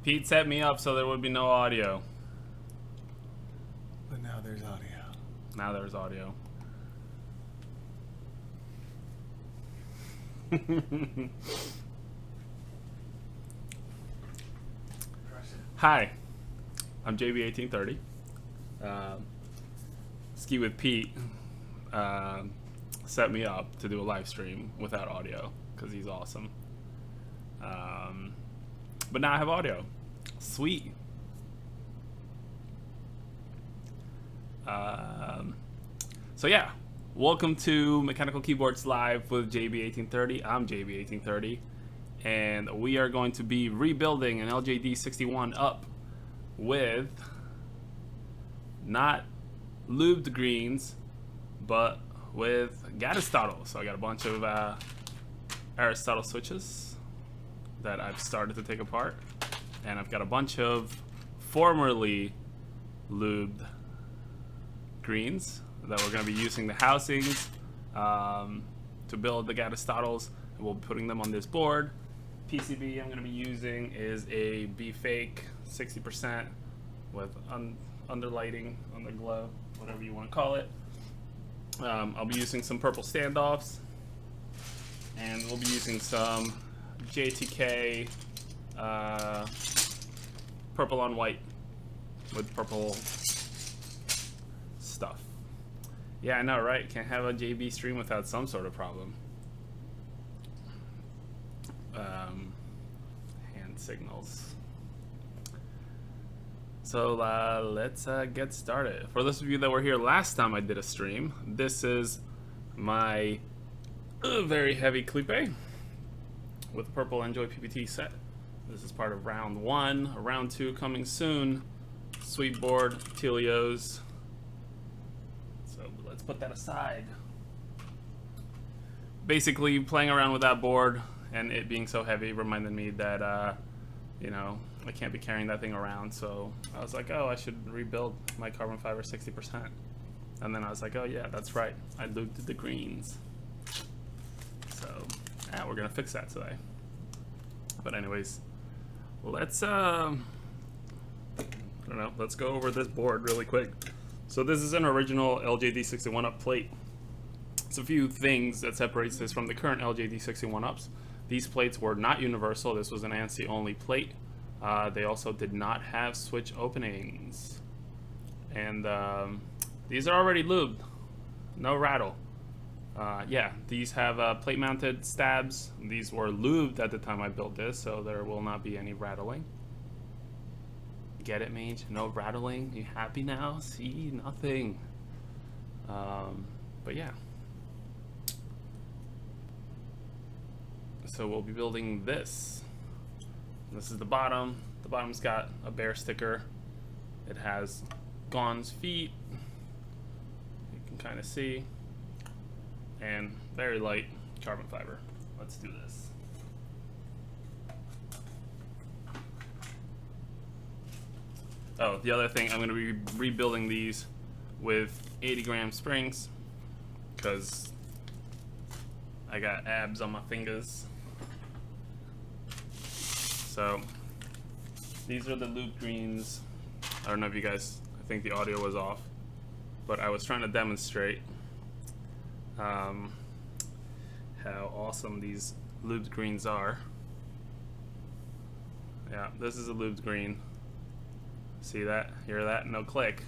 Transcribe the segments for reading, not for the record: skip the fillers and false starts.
Pete set me up so there would be no audio. But now there's audio. Now there's audio. Hi, I'm JB1830. Ski with Pete set me up to do a live stream without audio because he's awesome. But now I have audio. Sweet. So yeah, welcome to Mechanical Keyboards Live with JB1830. I'm JB1830, and we are going to be rebuilding an LJD61up with not lubed greens, but with Gatistotles. So I got a bunch of Aristotle switches that I've started to take apart, and I've got a bunch of formerly lubed greens that we're going to be using the housings to build the Gatistotles, and we'll be putting them on this board. PCB I'm going to be using is a B-Fake 60% with underlighting, underglow, whatever you want to call it. I'll be using some purple standoffs, and we'll be using some JTK purple on white with purple stuff. Yeah, I know, right? Can't have a JB stream without some sort of problem. Hand signals. So let's get started. For those of you that were here last time I did a stream, this is my very heavy clipe with purple Enjoy PPT set. This is part of round 1. Round 2 coming soon. Sweet board, Telios. So let's put that aside. Basically, playing around with that board and it being so heavy reminded me that, you know, I can't be carrying that thing around. So I was like, oh, I should rebuild my carbon fiber 60%. And then I was like, oh yeah, that's right. I lubed the greens. So yeah, we're gonna fix that today. But anyways, let's I don't know, let's go over this board really quick. So this is an original LJD61up plate. It's a few things that separates this from the current LJD61ups. These plates were not universal. This was an ANSI only plate. They also did not have switch openings. And these are already lubed. No rattle. Yeah, these have plate mounted stabs. These were lubed at the time I built this, so there will not be any rattling. Get it, Mage? No rattling? You happy now? See? Nothing. But yeah. So we'll be building this. This is the bottom. The bottom's got a bear sticker. It has Gon's feet. You can kind of see. And very light carbon fiber. Let's do this. Oh, the other thing, I'm going to be rebuilding these with 80-gram springs because I got abs on my fingers. So these are the loop greens. I don't know if you guys, I think the audio was off, but I was trying to demonstrate how awesome these looped greens are. Yeah, this is a looped green. See that? Hear that? No click.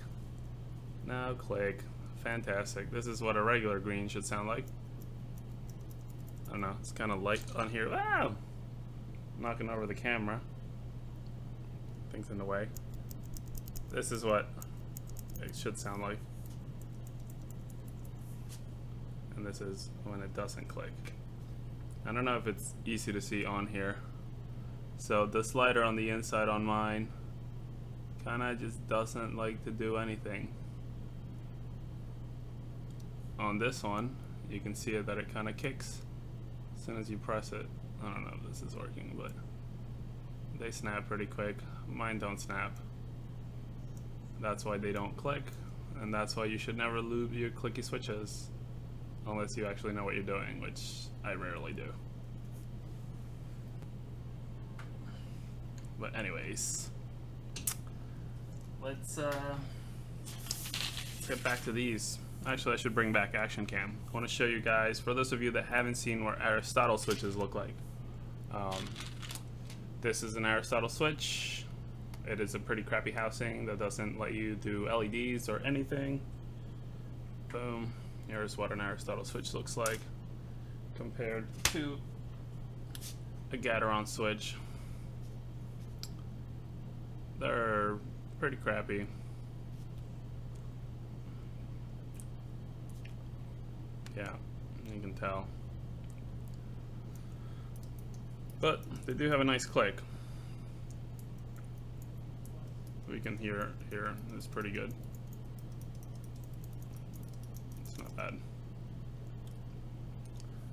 No click. Fantastic. This is what a regular green should sound like. I don't know. It's kind of light on here. Wow! Knocking over the camera. Things in the way. This is what it should sound like. And this is when it doesn't click. I don't know if it's easy to see on here. So the slider on the inside on mine kinda just doesn't like to do anything. On this one, you can see it that it kinda kicks as soon as you press it. I don't know if this is working, but they snap pretty quick. Mine don't snap. That's why they don't click, and that's why you should never lube your clicky switches unless you actually know what you're doing, which I rarely do. But anyways, let's get back to these. Actually, I should bring back Action Cam. I want to show you guys, for those of you that haven't seen what Aristotle switches look like. This is an Aristotle switch. It is a pretty crappy housing that doesn't let you do LEDs or anything. Boom. Here's what an Aristotle switch looks like compared to a Gateron switch. They're pretty crappy. Yeah, you can tell. But they do have a nice click. We can hear here. It's pretty good. It's not bad.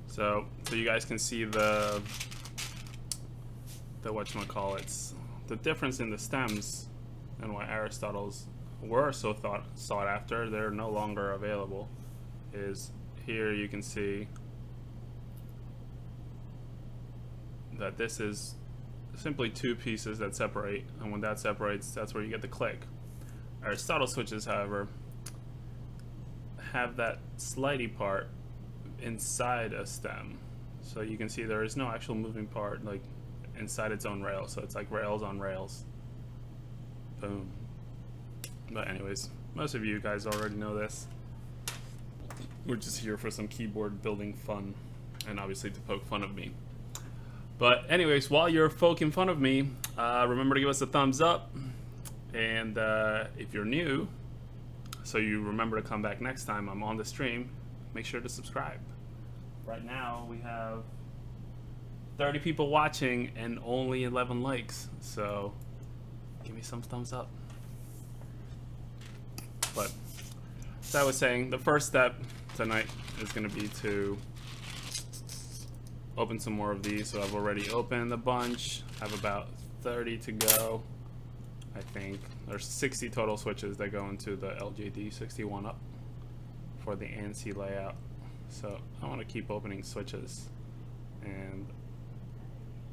So you guys can see the whatchamacallits, the difference in the stems and why Aristotles were so sought after. They're no longer available. Is here you can see that this is simply two pieces that separate, and when that separates, that's where you get the click. Aristotle switches, however, have that slidey part inside a stem, so you can see there is no actual moving part like inside its own rail, so it's like rails on rails. Boom. But anyways, most of you guys already know this. We're just here for some keyboard building fun, and obviously to poke fun of me. But anyways, while you're poking fun of me, remember to give us a thumbs up, and if you're new, so you remember to come back next time I'm on the stream, make sure to subscribe. Right now we have 30 people watching and only 11 likes, so give me some thumbs up. But as I was saying, the first step tonight is going to be to open some more of these. So I've already opened a bunch. I have about 30 to go. I think there's 60 total switches that go into the LJD61up for the ANSI layout. So I want to keep opening switches, and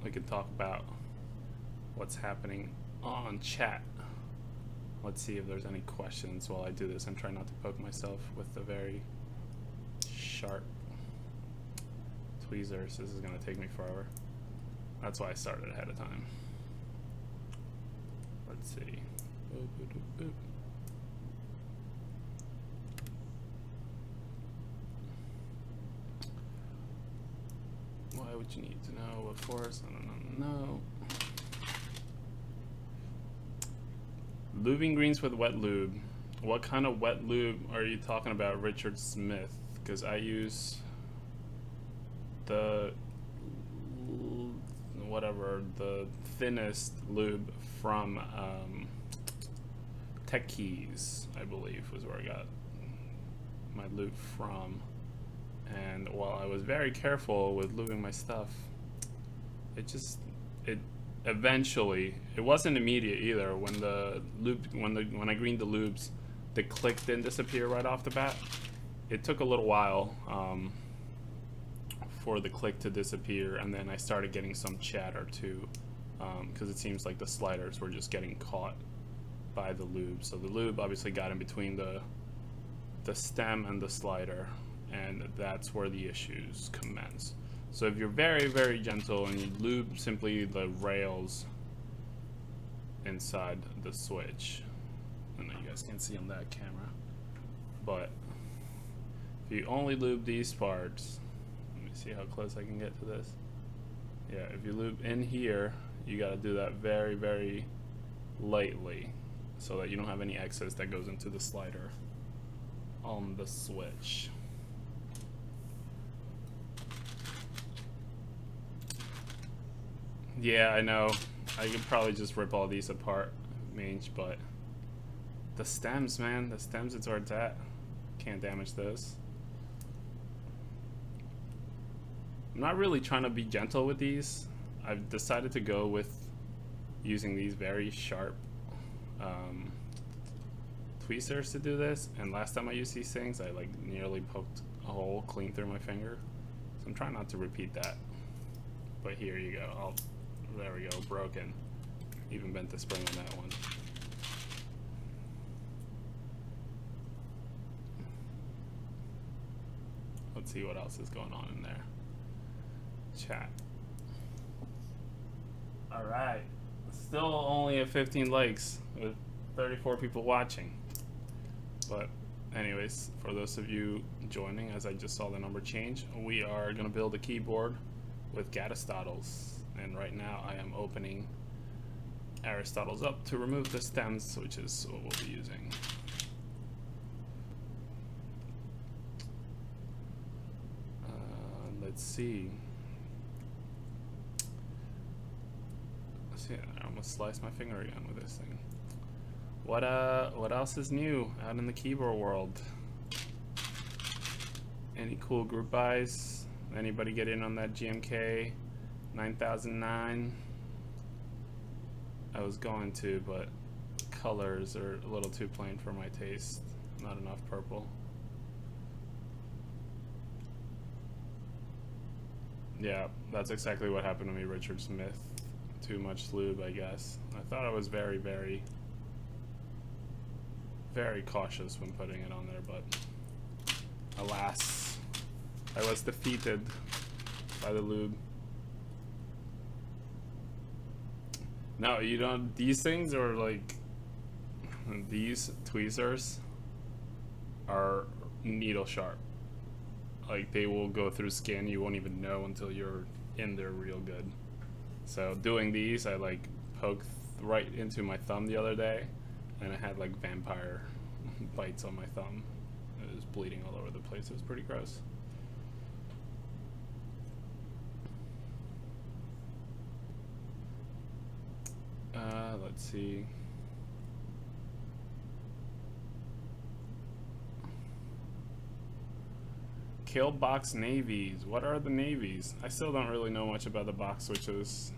we can talk about what's happening on chat. Let's see if there's any questions while I do this and try not to poke myself with the very sharp tweezers. This is going to take me forever. That's why I started ahead of time. Let's see. Boop, boop, boop, boop. Why would you need to know what force? I don't know. Lubing greens with wet lube. What kind of wet lube are you talking about, Richard Smith? Because I use the the thinnest lube from Tech Keys, I believe, was where I got my lube from. And while I was very careful with lubing my stuff, it eventually, it wasn't immediate either. When when I greened the lubes, the click didn't disappear right off the bat. It took a little while for the click to disappear, and then I started getting some chatter too, because it seems like the sliders were just getting caught by the lube. So the lube obviously got in between the stem and the slider, and that's where the issues commence. So if you're very, very gentle and you lube simply the rails inside the switch, I know you guys can't see on that camera, but if you only lube these parts, let me see how close I can get to this. Yeah, if you lube in here, you got to do that very, very lightly so that you don't have any excess that goes into the slider on the switch. Yeah, I know. I could probably just rip all these apart, mange, but the stems, man, the stems, it's where it's at. Can't damage this. I'm not really trying to be gentle with these. I've decided to go with using these very sharp tweezers to do this, and last time I used these things, I like nearly poked a hole clean through my finger. So I'm trying not to repeat that. But here you go. There we go, broken. even bent the spring on that one. Let's see what else is going on in there. Chat. All right. Still only at 15 likes with 34 people watching. But anyways, for those of you joining, as I just saw the number change, we are going to build a keyboard with Gatistotles. And right now I am opening Aristotle's up to remove the stems, which is what we'll be using. Let's see. I almost sliced my finger again with this thing. What else is new out in the keyboard world? Any cool group buys? Anybody get in on that GMK 9009? I was going to, but colors are a little too plain for my taste. Not enough purple. Yeah, that's exactly what happened to me, Richard Smith. Too much lube, I guess. I thought I was very, very, very cautious when putting it on there, but alas, I was defeated by the lube. No, you don't. These things are like, these tweezers are needle sharp. Like, they will go through skin, you won't even know until you're in there real good. So doing these, I like poked right into my thumb the other day, and I had like vampire bites on my thumb. It was bleeding all over the place. It was pretty gross. Let's see. Kill box navies. What are the navies? I still don't really know much about the box switches.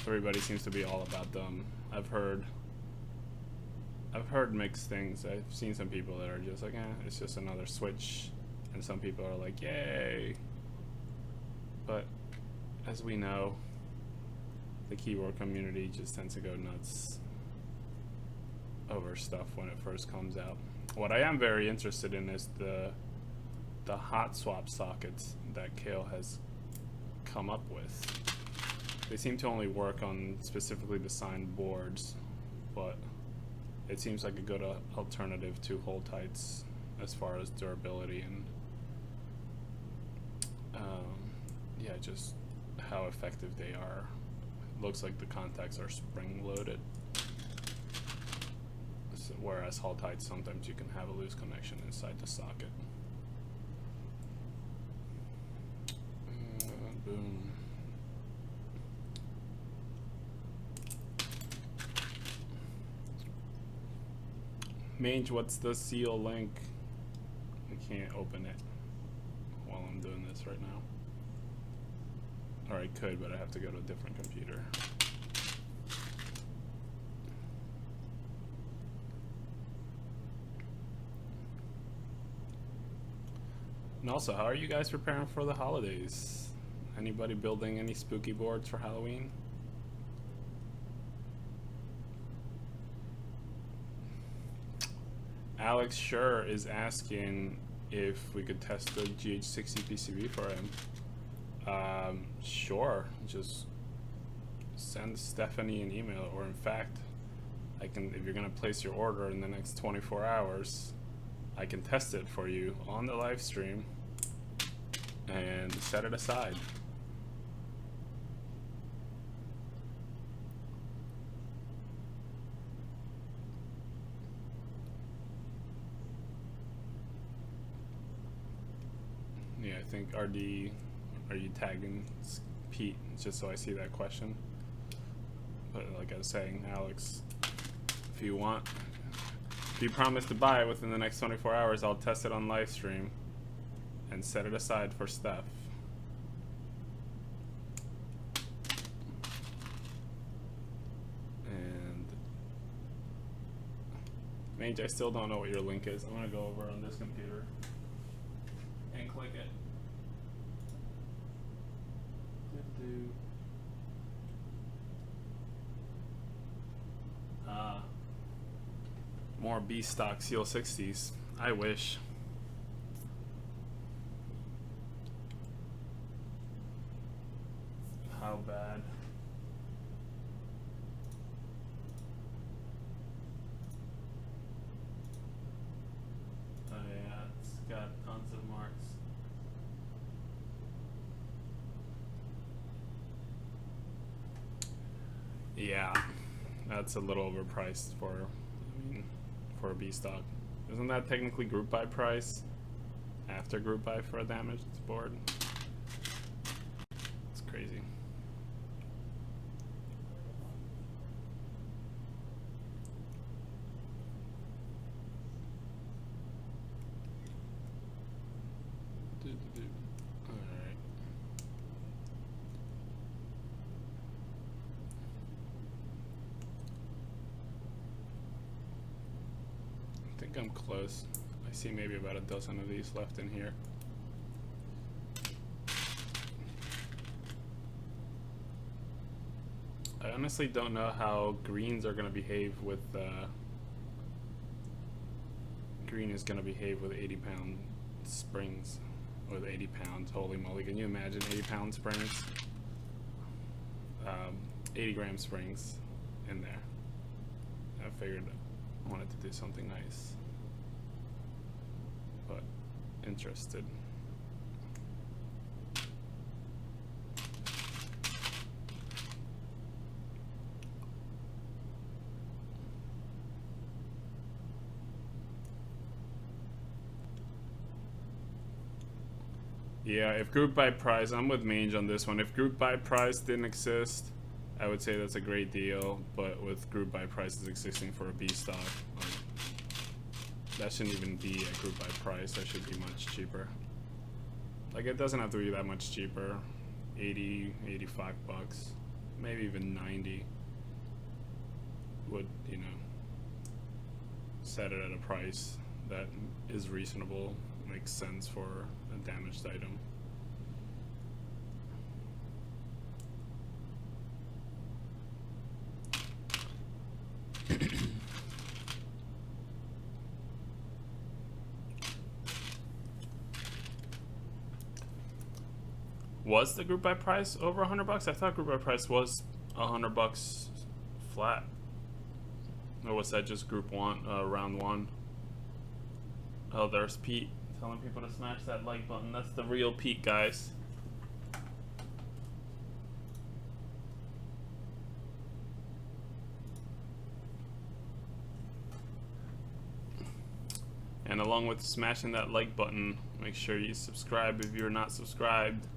Everybody seems to be all about them. I've heard mixed things. I've seen some people that are just like, it's just another switch, and some people are like, yay. But as we know, the keyboard community just tends to go nuts over stuff when it first comes out. What I am very interested in is the hot swap sockets that Kale has come up with. They seem to only work on specifically designed boards, but it seems like a good alternative to hold tights as far as durability and yeah, just how effective they are. It looks like the contacts are spring loaded, whereas hold tights, sometimes you can have a loose connection inside the socket. Boom. Mange, what's the seal link? I can't open it while I'm doing this right now. Or I could, but I have to go to a different computer. And also, how are you guys preparing for the holidays? Anybody building any spooky boards for Halloween? Alex Schur is asking if we could test the GH60 PCB for him. Sure, just send Stephanie an email, or in fact, I can, if you're gonna place your order in the next 24 hours, I can test it for you on the live stream and set it aside. Yeah, I think RD, are you tagging Pete, just so I see that question? But like I was saying, Alex, if you want, if you promise to buy it within the next 24 hours, I'll test it on live stream and set it aside for Steph. And Mange, I still don't know what your link is. I'm gonna go over on this computer and click it. More B stock Seal 60s. I wish. How bad? Oh yeah, it's got tons of marks. Yeah, that's a little overpriced for, I mean, for a B stock. Isn't that technically group buy price after group buy for a damaged board? It's crazy. Alright. I think I'm close. I see maybe about a dozen of these left in here. I honestly don't know how greens are going to behave with green is going to behave with 80-pound springs. With 80 pounds, holy moly, can you imagine 80-pound springs? 80-gram springs in there. I figured I wanted to do something nice, but interested. Yeah, if group buy price, I'm with Mange on this one. If group buy price didn't exist, I would say that's a great deal. But with group buy prices existing for a B stock, like, that shouldn't even be a group buy price. That should be much cheaper. Like, it doesn't have to be that much cheaper. 80, 85 bucks, maybe even 90 would, you know, set it at a price that is reasonable, makes sense for a damaged item. Was the group buy price over 100 bucks? I thought group buy price was 100 bucks flat. Or was that just group one, round one? Oh, there's Pete telling people to smash that like button. That's the real Pete, guys. And along with smashing that like button, make sure you subscribe if you're not subscribed.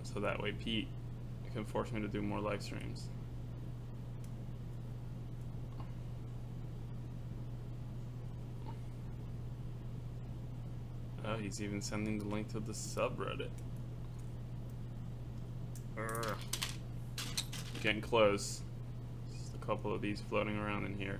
So that way Pete can force me to do more live streams. Oh, he's even sending the link to the subreddit. Getting close. Just a couple of these floating around in here.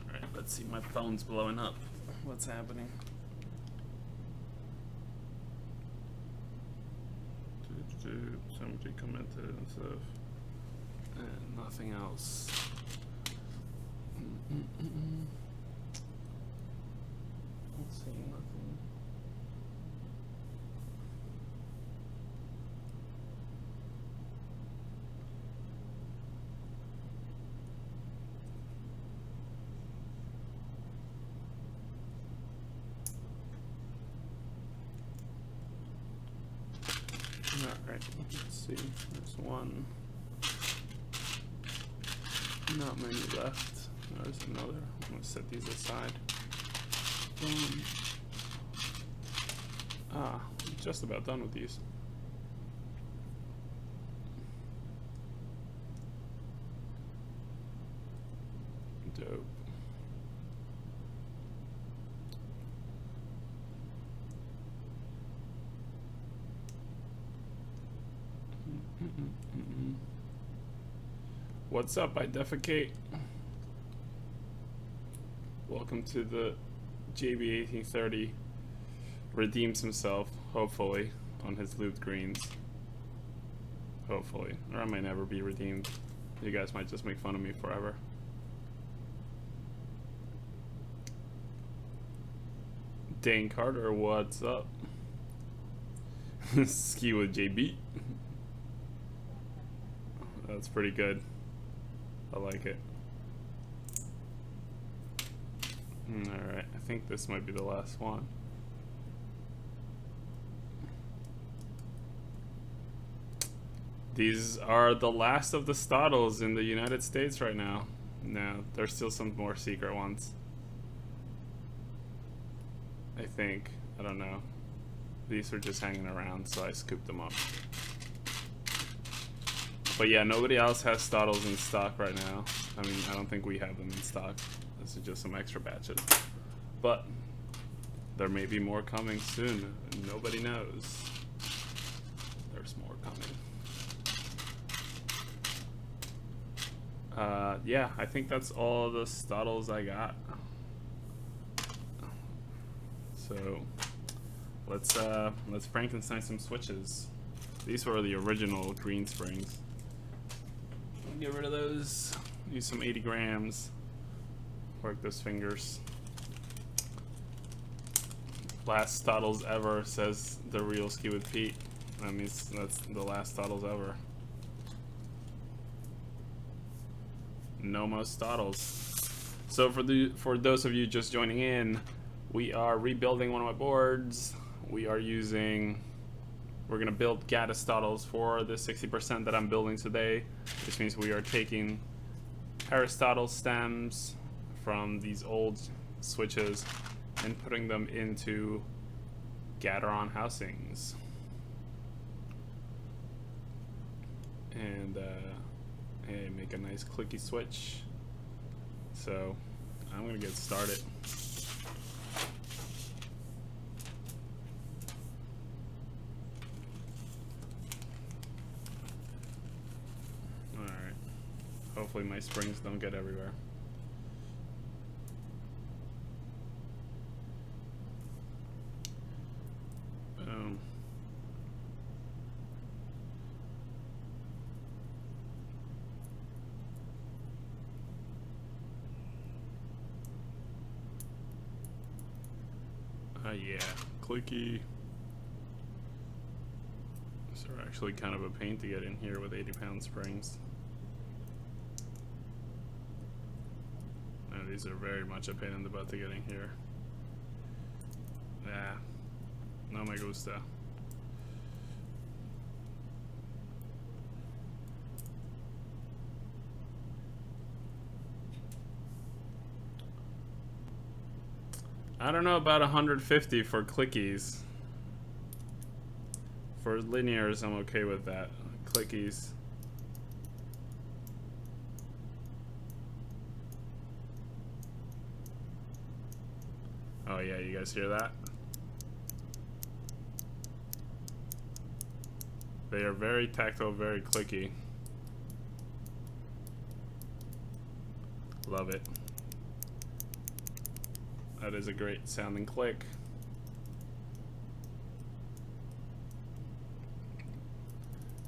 Alright, let's see, my phone's blowing up. What's happening? Somebody commented and stuff. And nothing else. Let's see, nothing. Alright, let's see. There's one. Not many left. There's another. I'm gonna set these aside. I'm just about done with these. Dope. What's up, I defecate? Welcome to the JB1830. Redeems himself, hopefully, on his loot greens. Hopefully. Or I might never be redeemed. You guys might just make fun of me forever. Dane Carter, what's up? Ski with JB. That's pretty good. I like it. Alright, I think this might be the last one. These are the last of the Stotles in the United States right now. No, there's still some more secret ones. I think. I don't know. These are just hanging around, so I scooped them up. But yeah, nobody else has Stotles in stock right now. I mean, I don't think we have them in stock. This is just some extra batches. But there may be more coming soon. Nobody knows. There's more coming. Yeah, I think that's all the Stotles I got. So let's Frankenstein some switches. These were the original green springs. Get rid of those. Use some 80 grams. Work those fingers. Last Stotles ever, says the real Ski with Pete. That means that's the last Stotles ever. No more Stotles. So for those of you just joining in, we are rebuilding one of my boards. We're gonna build Gatistotles for the 60% that I'm building today, which means we are taking Aristotle stems from these old switches and putting them into Gateron housings. And make a nice clicky switch. So I'm gonna get started. Hopefully my springs don't get everywhere. Boom. Yeah, clicky. These are actually kind of a pain to get in here with 80-pound springs. These are very much a pain in the butt to get in here. Yeah, no me gusta. I don't know about 150 for clickies. For linears, I'm okay with that. Clickies. Oh yeah, you guys hear that? They are very tactile, very clicky. Love it. That is a great sounding click.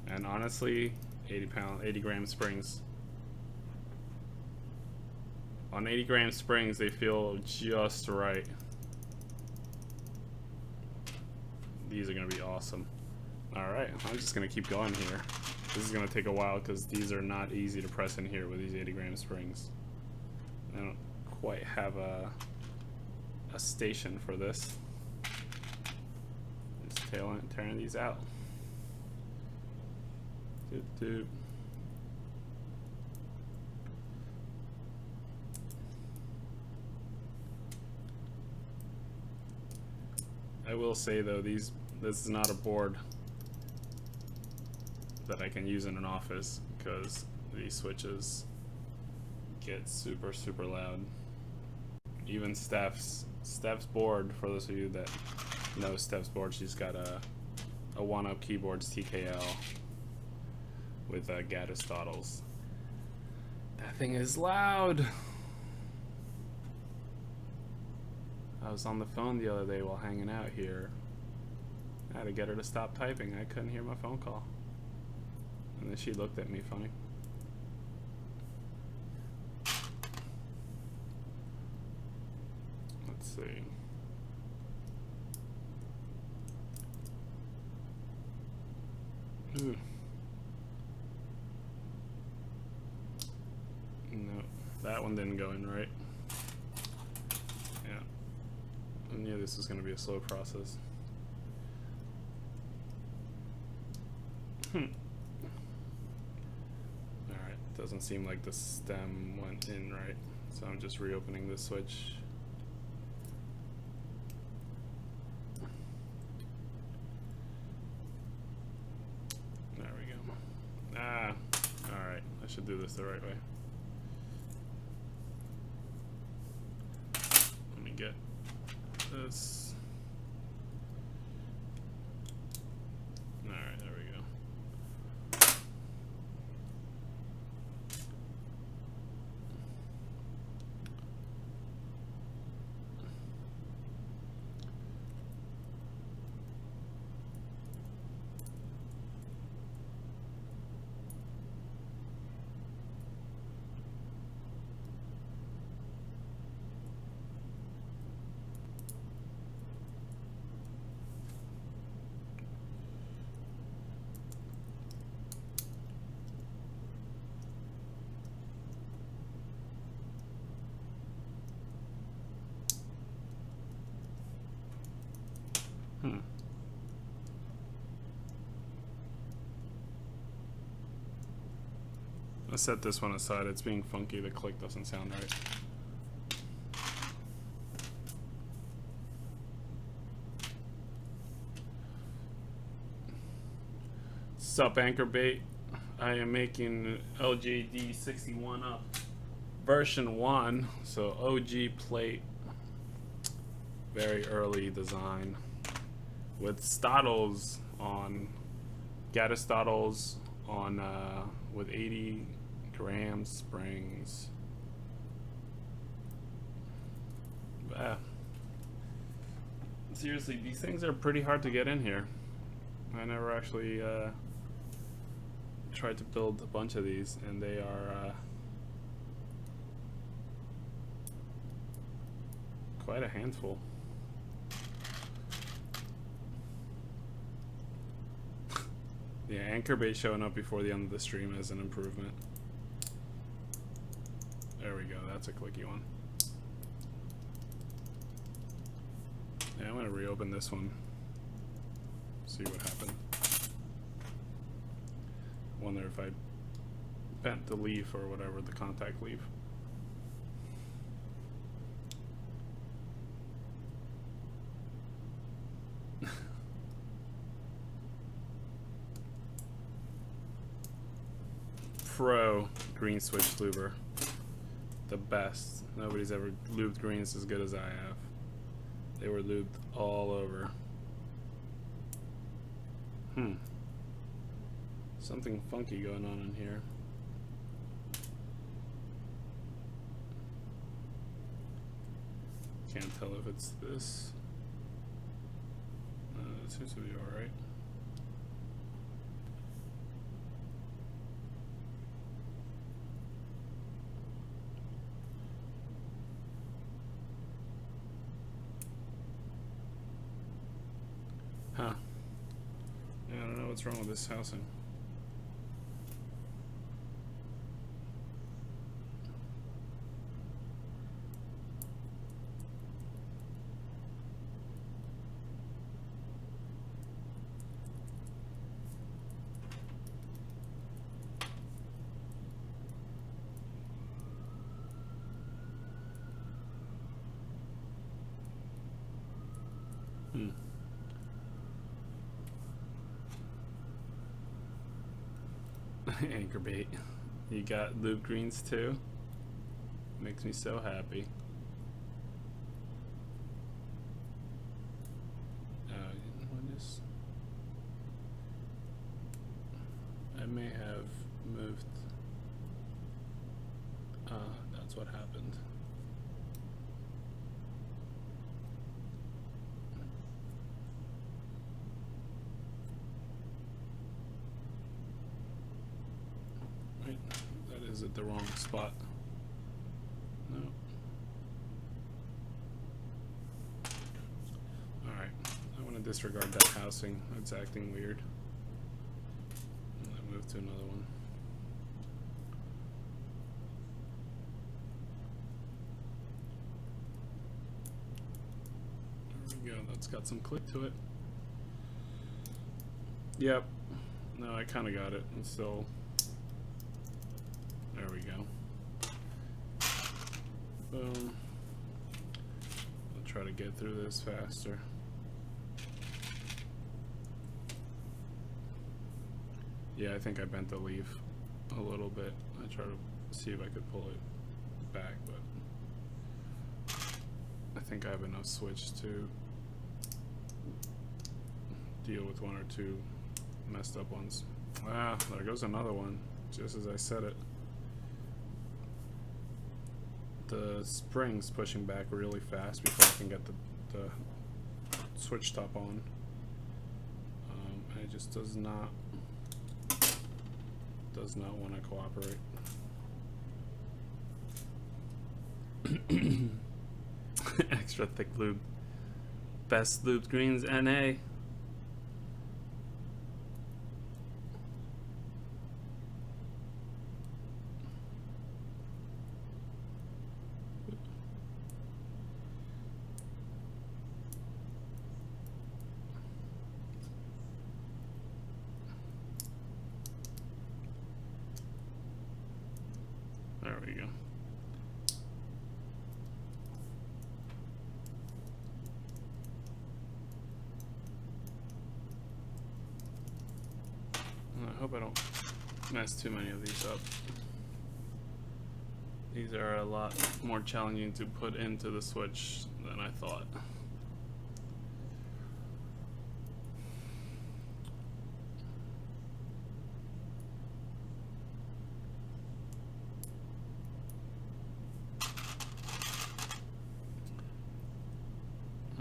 And honestly, 80 gram springs. On 80 gram springs, they feel just right. These are gonna be awesome. Alright, I'm just gonna keep going here. This is gonna take a while because these are not easy to press in here with these 80 gram springs. I don't quite have a station for this. Just tearing these out. Doop, doop. I will say though, this is not a board that I can use in an office because these switches get super loud. Even Steph's board, for those of you that know Steph's board, she's got a 1-up keyboards TKL with Gatistotles. That thing is loud. I was on the phone the other day while hanging out here. I had to get her to stop typing. I couldn't hear my phone call. And then she looked at me funny. Let's see. Ooh. No, that one didn't go in right. Yeah. I knew this was going to be a slow process. Alright, doesn't seem like the stem went in right, so I'm just reopening this switch. There we go. Ah, alright, I should do this the right way. Let me get this. Alright, there we go. Let's set this one aside. It's being funky. The click doesn't sound right. Sup, anchor bait. I am making LJD61up version 1, so OG plate, very early design with Stotles on, Gatistotles on with 80 gram springs. Seriously, these things are pretty hard to get in here. I never actually tried to build a bunch of these, and they are quite a handful. Yeah, anchor bait showing up before the end of the stream is an improvement. There we go, that's a clicky one. Yeah, I'm gonna reopen this one. See what happened. Wonder if I bent the leaf or whatever, the contact leaf. Pro green switch luber. The best. Nobody's ever lubed greens as good as I have. They were lubed all over. Something funky going on in here. Can't tell if it's this. It seems to be alright. Huh. Yeah, I don't know what's wrong with this housing. Anchor bait. You got lube greens too? Makes me so happy. I may have moved. That's what happened. Wait, that is at the wrong spot. No. Alright, I want to disregard that housing. It's acting weird. And I move to another one. There we go, that's got some click to it. Yep. No, I kind of got it. And still. There we go. Boom. I'll try to get through this faster. Yeah, I think I bent the leaf a little bit. I try to see if I could pull it back, but I think I have enough switch to deal with one or two messed up ones. Ah, there goes another one, just as I said it. The spring's pushing back really fast before I can get the switch top on. And it just does not want to cooperate. Extra thick lube. Best lubed greens NA. There we go. I hope I don't mess too many of these up. These are a lot more challenging to put into the switch than I thought.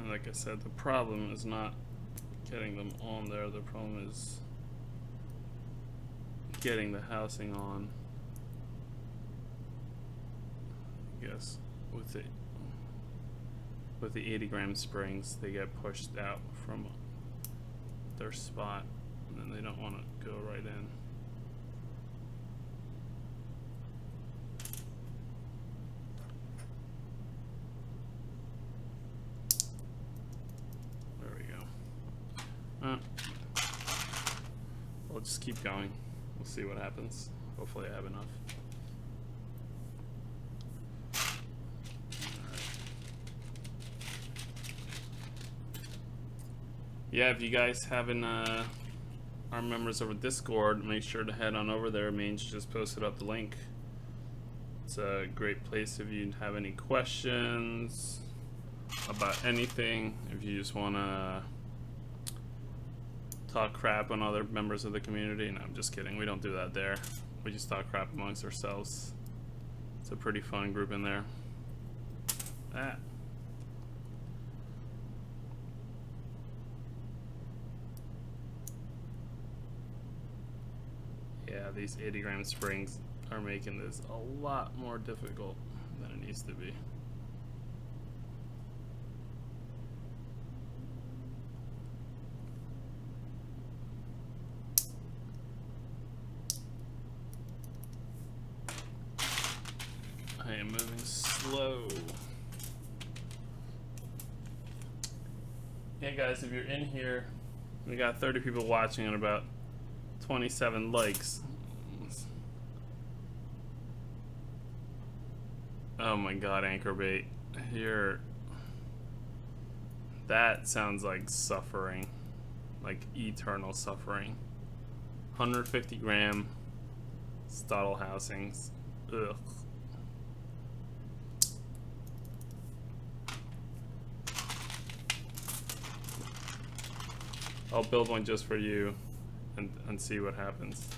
Like I said, the problem is not getting them on there. The problem is getting the housing on. I guess with the 80-gram springs, they get pushed out from their spot, and then they don't want to go right in. We'll just keep going. We'll see what happens. Hopefully I have enough. Yeah, if you guys haven't are members of Discord, make sure to head on over there. Mange just posted up the link. It's a great place if you have any questions about anything. If you just want to talk crap on other members of the community. No, I'm just kidding. We don't do that there. We just talk crap amongst ourselves. It's a pretty fun group in there. Ah. Yeah, these 80-gram springs are making this a lot more difficult than it needs to be. I am moving slow. Hey guys, if you're in here, we got 30 people watching and about 27 likes. Oh my god, Anchorbait. That sounds like suffering. Like eternal suffering. 150-gram Stottle housings. Ugh. I'll build one just for you and see what happens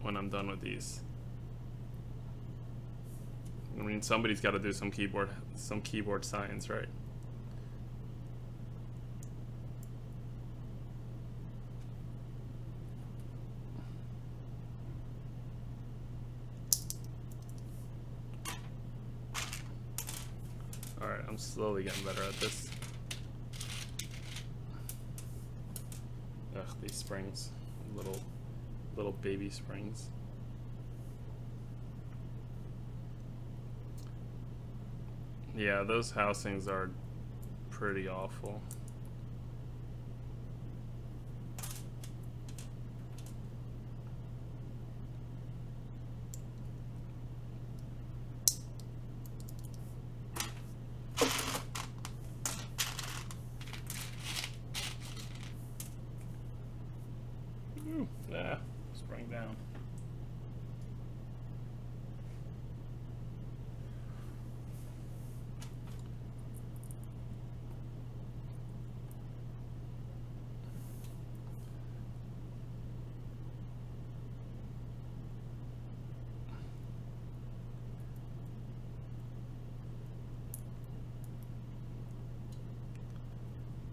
when I'm done with these. I mean, somebody's got to do some keyboard science, right? All right, I'm slowly getting better at this. Ugh, these springs, little baby springs. Yeah, those housings are pretty awful. Sprang down.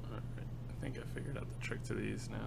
All right, I think I figured out the trick to these now.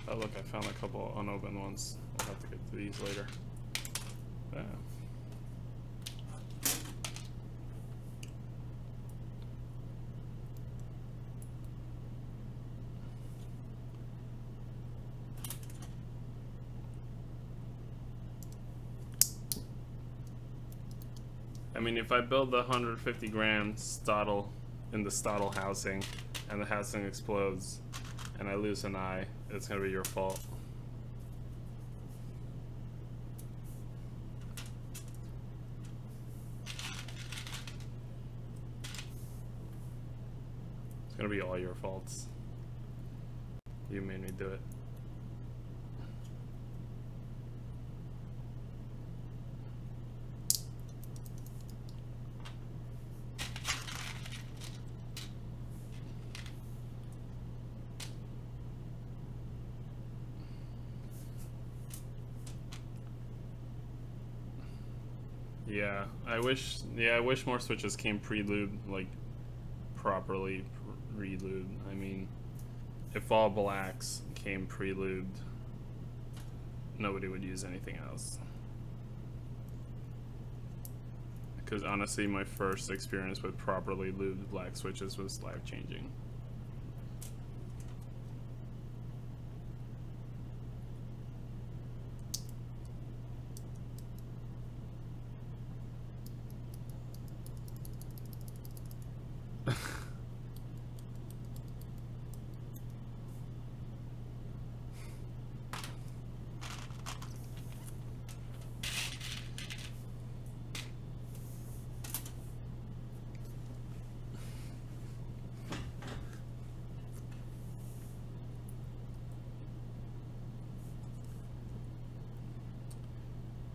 Oh look, I found a couple unopened ones. I'll have to get to these later. I mean, if I build the 150 gram Stottle in the Stottle housing and the housing explodes and I lose an eye, it's gonna be your fault. It's gonna be all your faults. You made me do it. Yeah, I wish more switches came pre-lubed, like properly re-lubed. I mean, if all blacks came pre-lubed, nobody would use anything else. Because honestly, my first experience with properly lubed black switches was life-changing.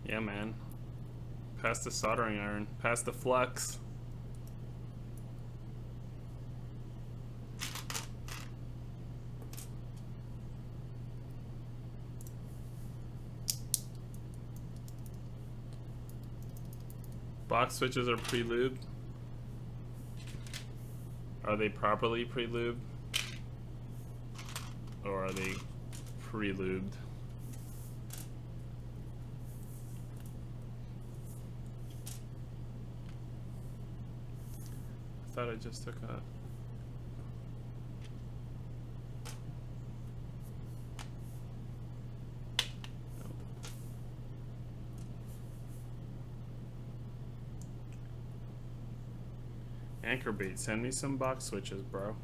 Yeah, man. Pass the soldering iron. Pass the flux. Box switches are pre-lubed. Are they properly pre-lubed? Or are they pre-lubed? I thought I just took a... Anchor bait, send me some box switches, bro.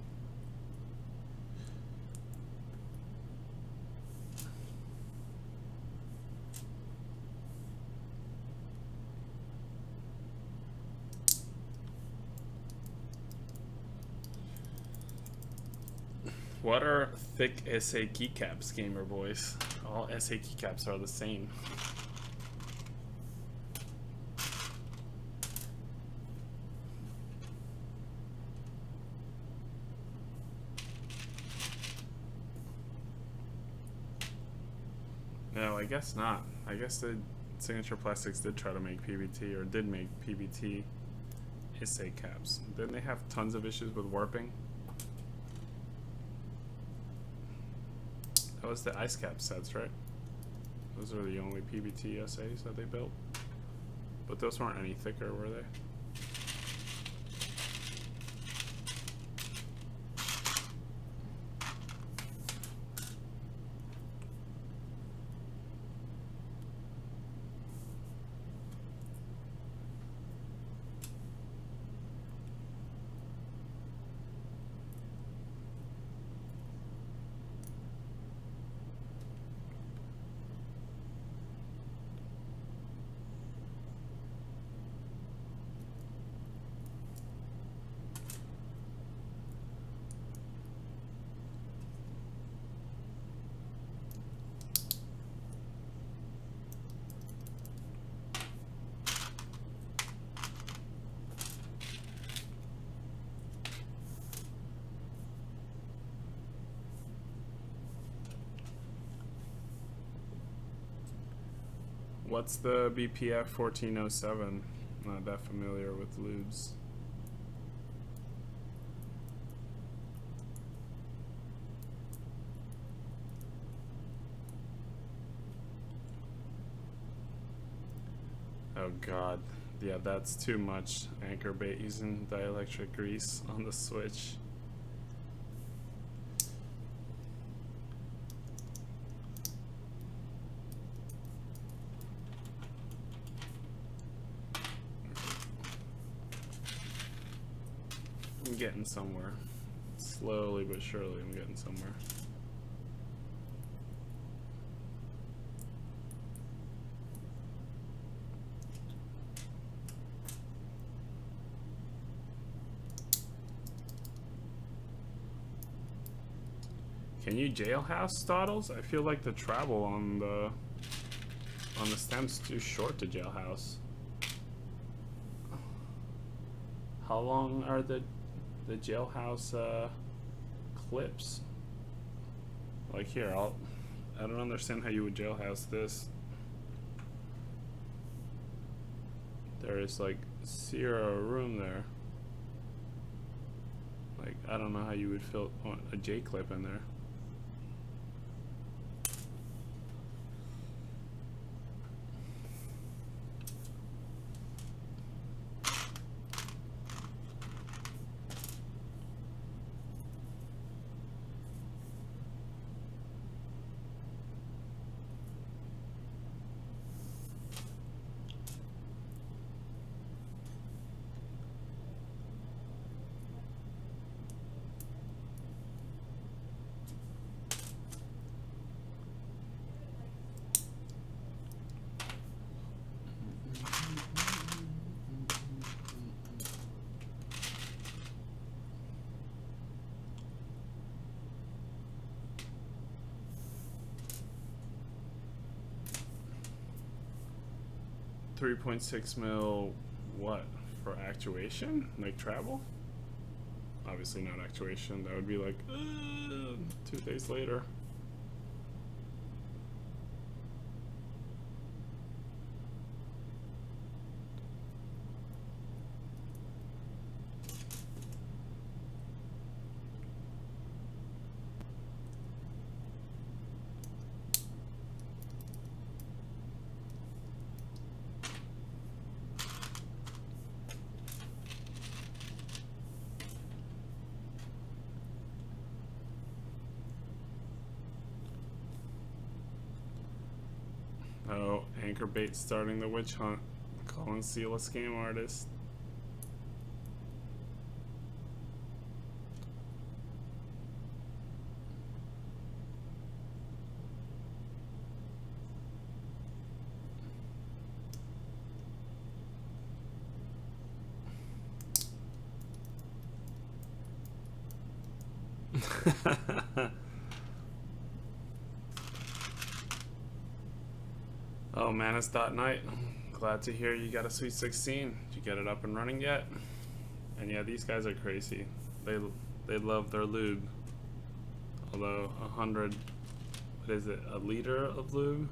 What are thick SA keycaps, gamer boys? All SA keycaps are the same. No, I guess not. I guess the Signature Plastics did try to make PBT, or did make PBT SA caps. Didn't they have tons of issues with warping? That was the ice cap sets, right? Those are the only PBT SAs that they built. But those weren't any thicker, were they? What's the BPF 1407? Not that familiar with lubes. Oh god. Yeah, that's too much anchor bait using dielectric grease on the switch. I'm getting somewhere. Slowly but surely I'm getting somewhere. Can you jailhouse Stottles? I feel like the travel on the stem's too short to jailhouse. How long are the jailhouse clips? Like here, I don't understand how you would jailhouse this. There is like 0 room there. Like I don't know how you would fit a J clip in there. .6 mil, what? For actuation? Like travel? Obviously not actuation. That would be like 2 days later. Oh, anchor bait starting the witch hunt. Call and seal a scam artist. Oh man, it's dot night. Glad to hear you got a sweet 16. Did you get it up and running yet? And yeah, these guys are crazy. They love their lube. Although 100, what is it? A liter of lube?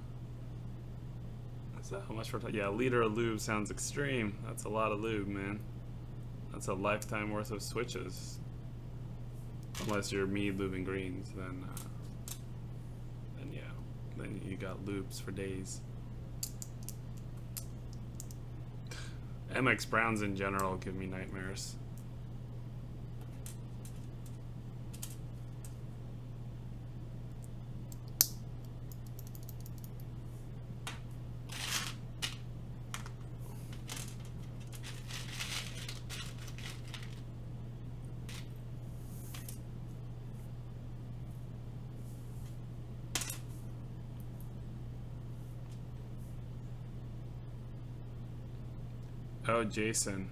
Is that how much for? Yeah, a liter of lube sounds extreme. That's a lot of lube, man. That's a lifetime worth of switches. Unless you're me lubing greens, then yeah, then you got lubes for days. MX Browns in general give me nightmares. Oh, Jason,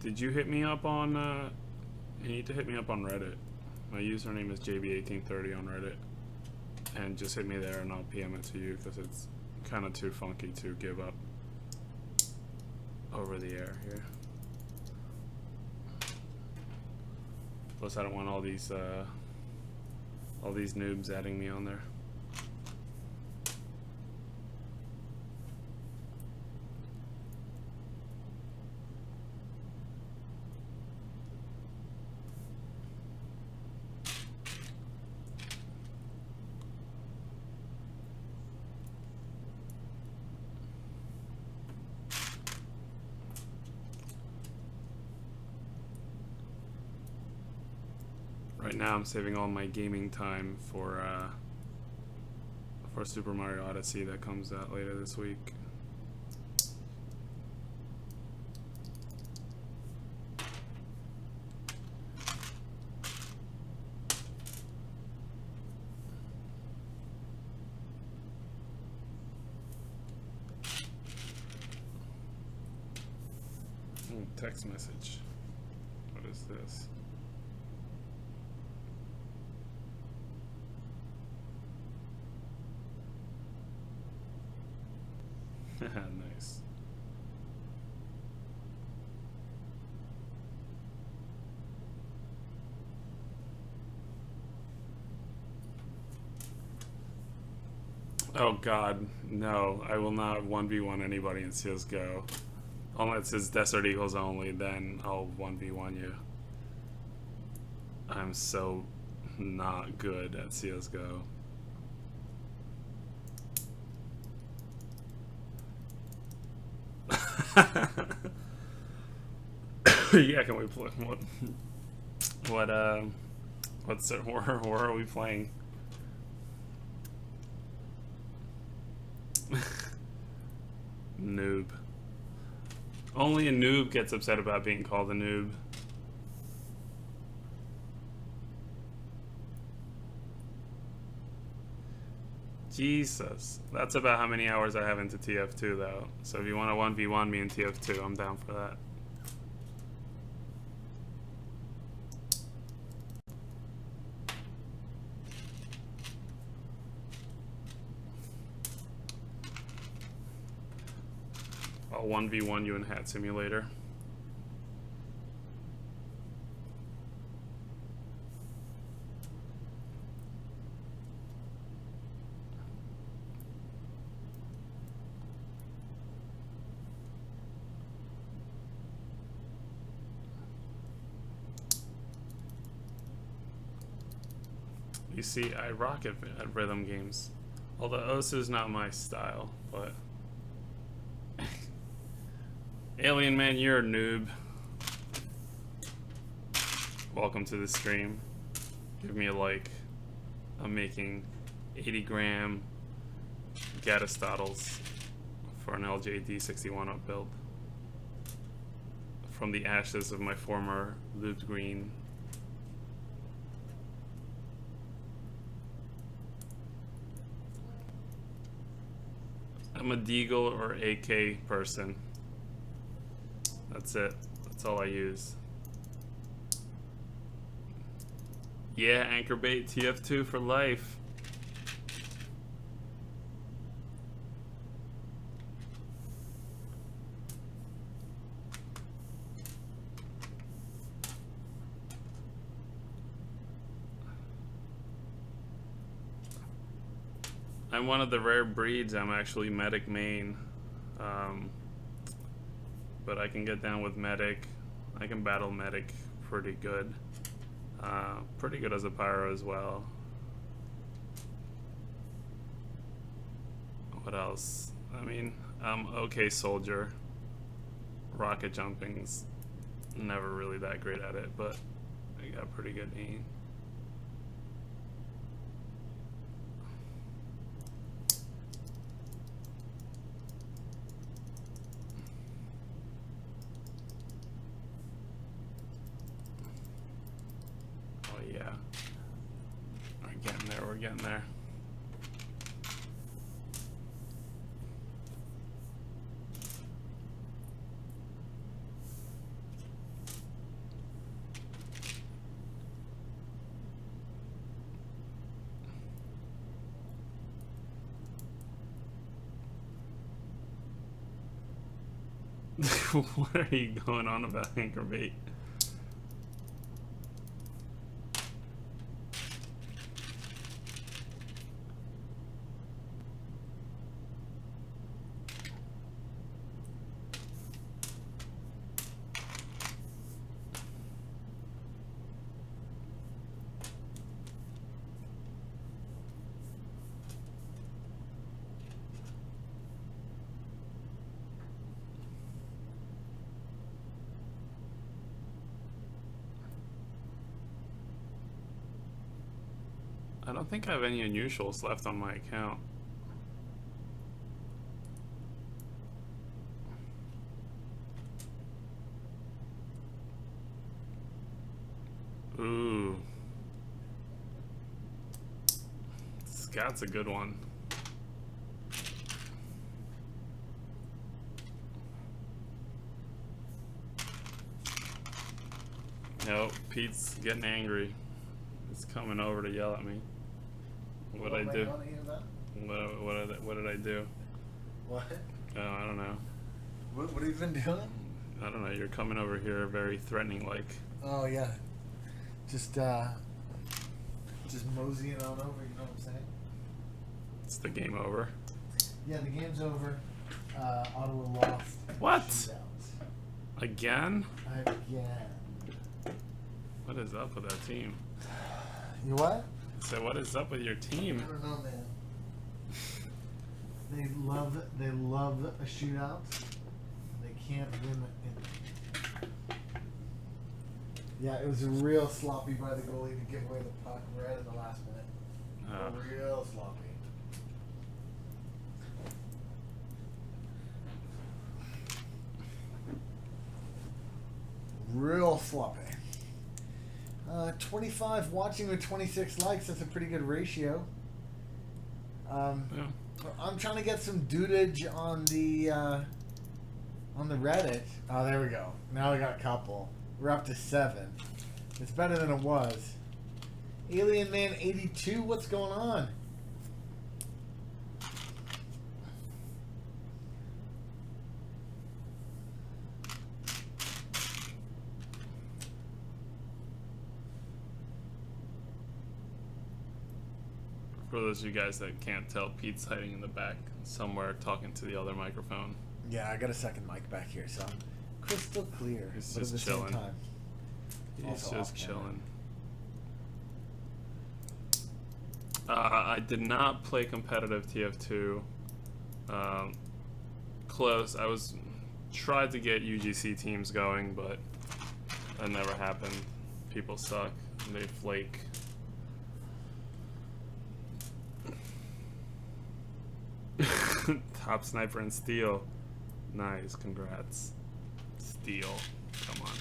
did you hit me up on, you need to hit me up on Reddit. My username is JB1830 on Reddit. And just hit me there and I'll PM it to you because it's kind of too funky to give up over the air here. Plus I don't want all these noobs adding me on there. Right now I'm saving all my gaming time for Super Mario Odyssey that comes out later this week. Ooh, text message. What is this? Nice. Oh god, no, I will not 1v1 anybody in CSGO. Unless it's Desert Eagles only, then I'll 1v1 you. I'm so not good at CSGO. Yeah, can we play what horror are we playing? Noob. Only a noob gets upset about being called a noob. Jesus. That's about how many hours I have into TF2 though. So if you want to 1v1 me in TF2, I'm down for that. I'll 1v1 you in Hat Simulator. You see, I rock at rhythm games. Although Osu's not my style, but... Alien Man, you're a noob. Welcome to the stream. Give me a like. I'm making 80-gram Gatistotles for an LJD61up build. From the ashes of my former lubed green. I'm a Deagle or AK person. That's it. That's all I use. Yeah, anchor bait TF2 for life. I'm one of the rare breeds. I'm actually medic main, but I can get down with medic. I can battle medic pretty good. Pretty good as a pyro as well. What else? I mean, okay soldier. Rocket jumping's never really that great at it, but I got pretty good aim. Oh yeah. We're getting there, we're getting there. What are you going on about, anchor bait? I don't think I have any unusuals left on my account. Ooh. Scout's a good one. Nope, Pete's getting angry. He's coming over to yell at me. What'd I do? What did I do? What? Oh, I don't know. What have you been doing? I don't know. You're coming over here very threatening like. Oh yeah. Just moseying on over, you know what I'm saying? It's the game over. Yeah, the game's over. Ottawa lost. What? Shootout. Again? Again. What is up with that team? You what? So what is up with your team? I don't know, man. They love a shootout. They can't win it. Yeah, it was real sloppy by the goalie to give away the puck right in the last minute. Real sloppy. Real sloppy. 25 watching with 26 likes. That's a pretty good ratio. Yeah. I'm trying to get some dudage on the Reddit. Oh, there we go. Now we got a couple. We're up to 7. It's better than it was. Alien Man 82. What's going on? For those of you guys that can't tell, Pete's hiding in the back somewhere talking to the other microphone. Yeah, I got a second mic back here, so I'm crystal clear. He's but just at the chilling. same time, He's also just off camera. chilling. I did not play competitive TF2. Close. I was tried to get UGC teams going, but that never happened. People suck. They flake. Top sniper and steel. Nice, congrats. Steel. Come on.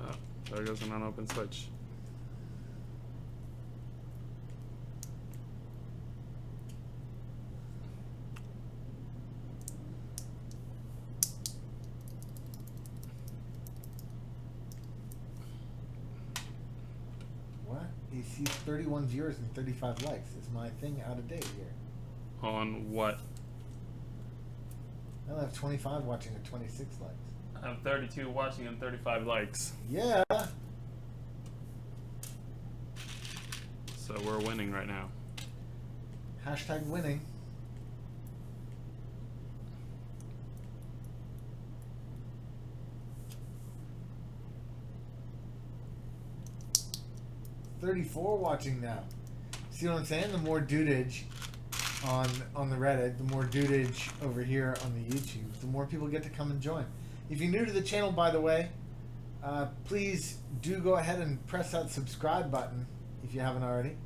Oh, there goes an unopened switch. He sees 31 viewers and 35 likes. Is my thing out of date here? On what? I only have 25 watching and 26 likes. I have 32 watching and 35 likes. Yeah. So we're winning right now. Hashtag winning. $34 watching now. See what I'm saying? The more dudage on the Reddit, the more dudage over here on the YouTube, the more people get to come and join. If you're new to the channel, by the way, please do go ahead and press that subscribe button if you haven't already.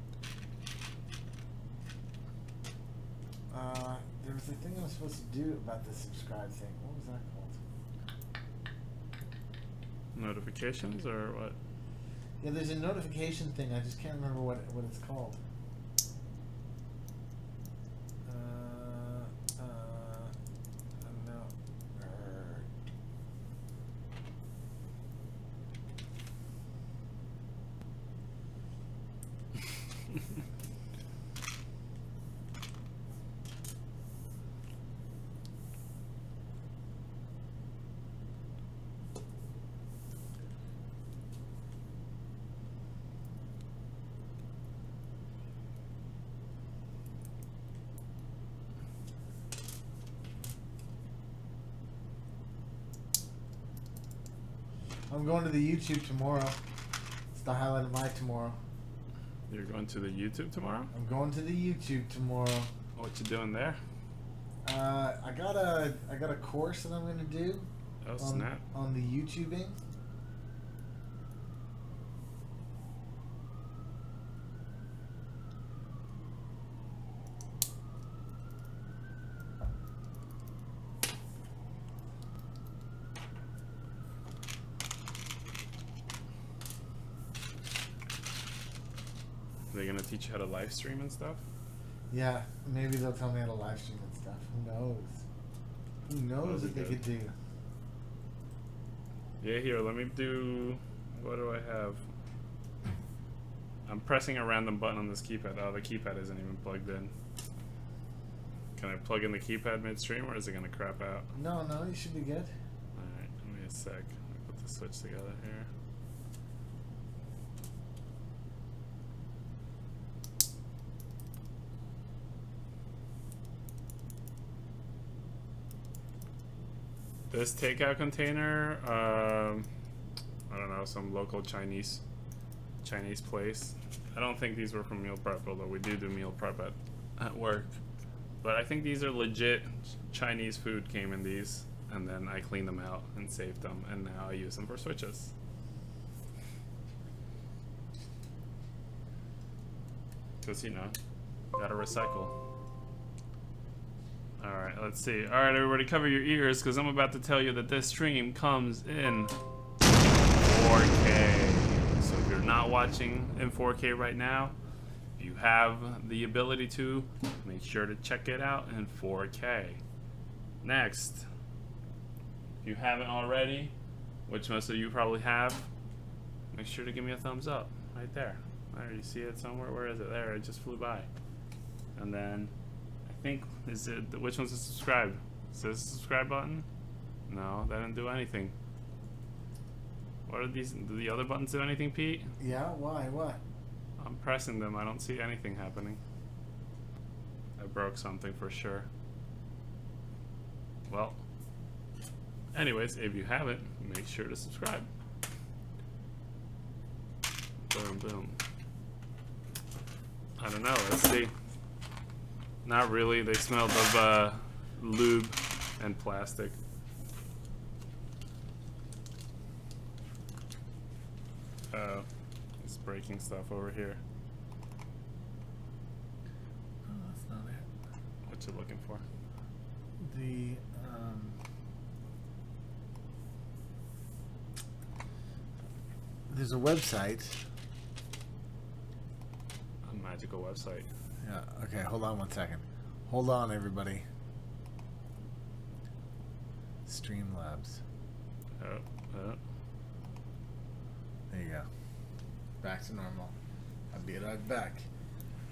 There was a thing I was supposed to do about the subscribe thing. What was that called? Notifications or what? Yeah, there's a notification thing. I just can't remember what it's called. No. I'm going to the YouTube tomorrow. It's the highlight of my tomorrow. You're going to the YouTube tomorrow? I'm going to the YouTube tomorrow. What you doing there? I got a course that I'm going to do. Oh, snap. On the YouTubing. Are they gonna teach you how to live stream and stuff? Yeah, maybe they'll tell me how to live stream and stuff. Who knows? Who knows what they could do? Yeah, here, let me do... What do I have? I'm pressing a random button on this keypad. Oh, the keypad isn't even plugged in. Can I plug in the keypad midstream, or is it gonna crap out? No, you should be good. Alright, give me a sec. Let me put the switch together here. This takeout container, I don't know, some local Chinese place. I don't think these were from meal prep, although we do meal prep at work. But I think these are legit Chinese food came in these, and then I cleaned them out and saved them, and now I use them for switches. Because, you know, gotta recycle. Alright, let's see. Alright, everybody, cover your ears, because I'm about to tell you that this stream comes in 4K. So if you're not watching in 4K right now, if you have the ability to, make sure to check it out in 4K. Next, if you haven't already, which most of you probably have, make sure to give me a thumbs up right there. There, you see it somewhere? Where is it? There, it just flew by. And then I think, which one's the subscribe? Is this the subscribe button? No, that didn't do anything. What are these? Do the other buttons do anything, Pete? Yeah, why? What? I'm pressing them. I don't see anything happening. I broke something for sure. Well, anyways, if you haven't, make sure to subscribe. Boom, boom. I don't know. Let's see. Not really. They smelled of lube and plastic. It's breaking stuff over here. Oh, that's not it. What you looking for? The there's a website. A magical website. Yeah. Okay. Hold on 1 second. Hold on, everybody. Streamlabs. Oh. There you go. Back to normal. I I'll be right back.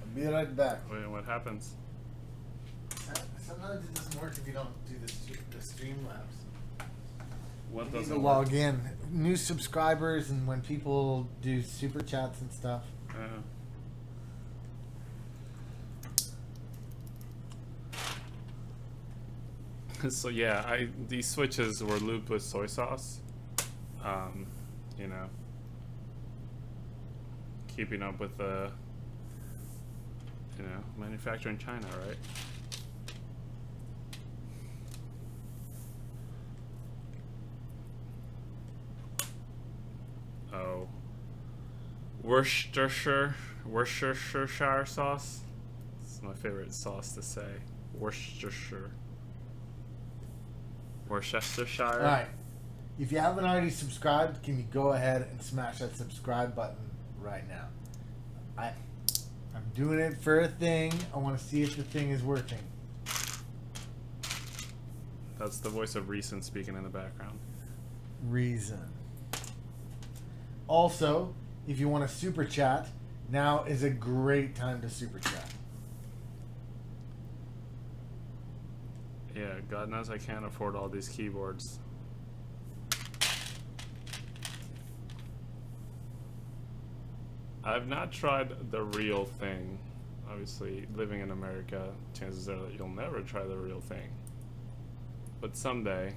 I'll be right back. Wait, what happens? Sometimes it doesn't work if you don't do the Streamlabs. What You need doesn't to work? log in. New subscribers and when people do super chats and stuff. So yeah, these switches were lubed with soy sauce. You know, keeping up with the, you know, manufacturer in China, right? Oh, Worcestershire sauce. It's my favorite sauce to say. Worcestershire. Worcestershire. All right. If you haven't already subscribed, can you go ahead and smash that subscribe button right now? I'm doing it for a thing. I want to see if the thing is working. That's the voice of Reason speaking in the background. Reason. Also, if you want to super chat, now is a great time to super chat. Yeah, God knows I can't afford all these keyboards. I've not tried the real thing. Obviously, living in America, chances are that you'll never try the real thing. But someday,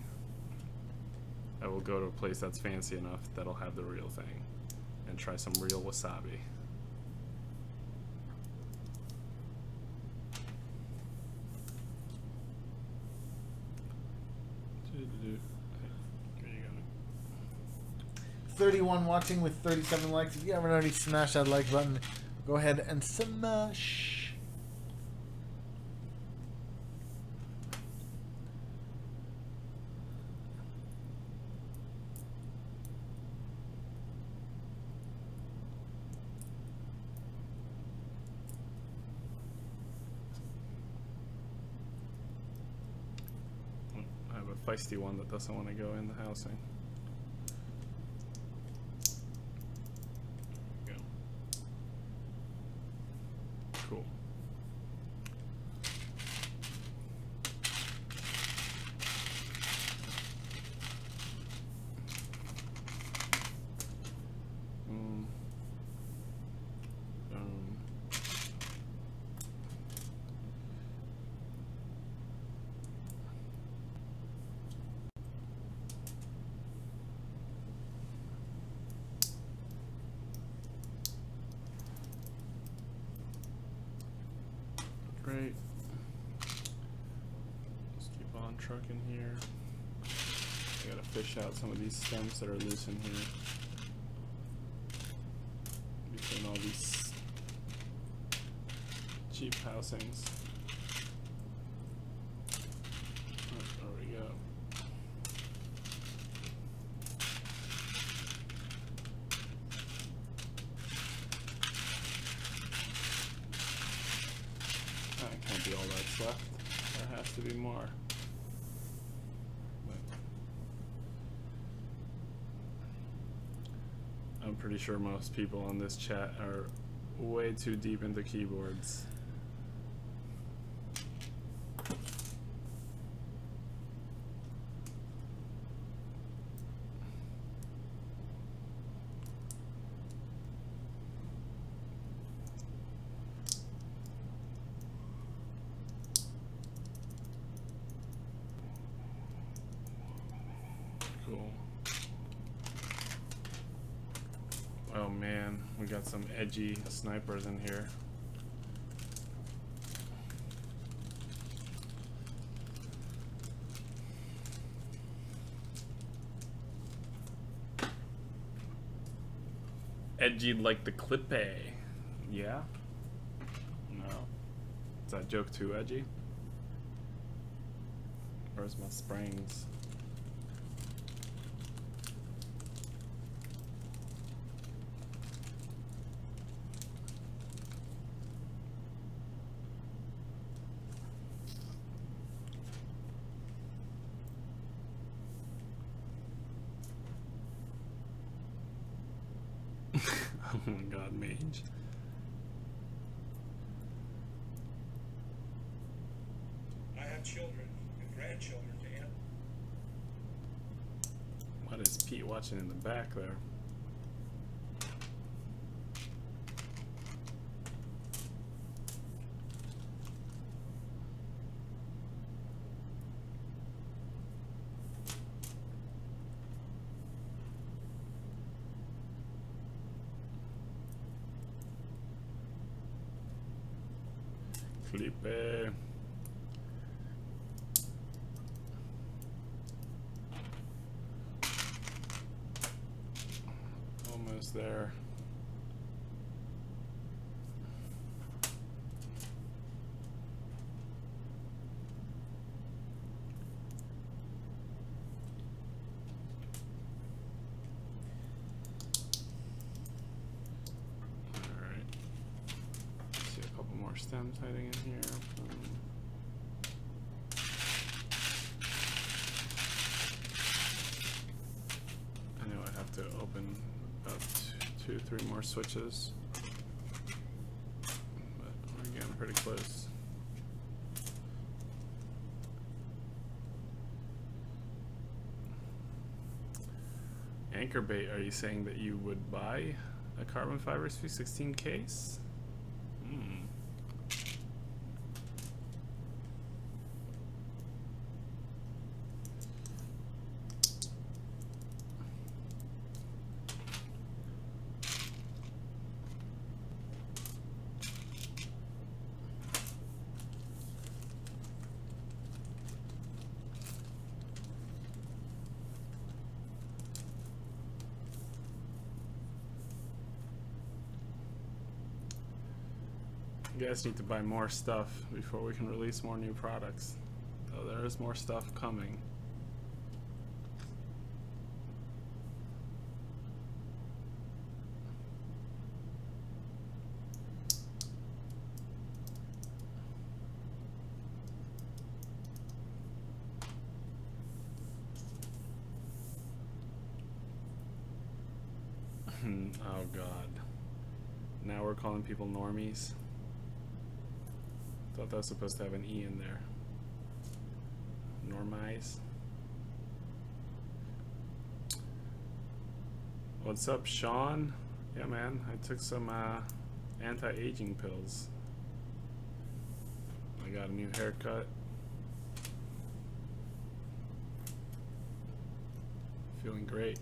I will go to a place that's fancy enough that'll have the real thing and try some real wasabi. There you go. 31 watching with 37 likes. If you haven't already smashed that like button, go ahead and smash. I have a feisty one that doesn't want to go in the housing. There we go. Cool. Great. Let's keep on trucking here. I gotta fish out some of these stems that are loose in here. Between all these cheap housings. Oh, there we go. That can't be all that's left. There has to be more. But I'm pretty sure most people on this chat are way too deep into keyboards. Cool. Oh man, we got some edgy snipers in here. Edgy like the clippe. Yeah? No. Is that joke too edgy? Where's my springs? Oh my god, mage. What is Pete watching in the back there? Felipe. Almost there. Stems hiding in here. I know I have to open about two, three more switches, but we're getting pretty close. Anchor bait, are you saying that you would buy a carbon fiber 316 case? You guys need to buy more stuff before we can release more new products. So there is more stuff coming. Oh God. Now we're calling people normies. Thought that was supposed to have an E in there. Normize. What's up, Sean? Yeah, man, I took some anti-aging pills. I got a new haircut. Feeling great.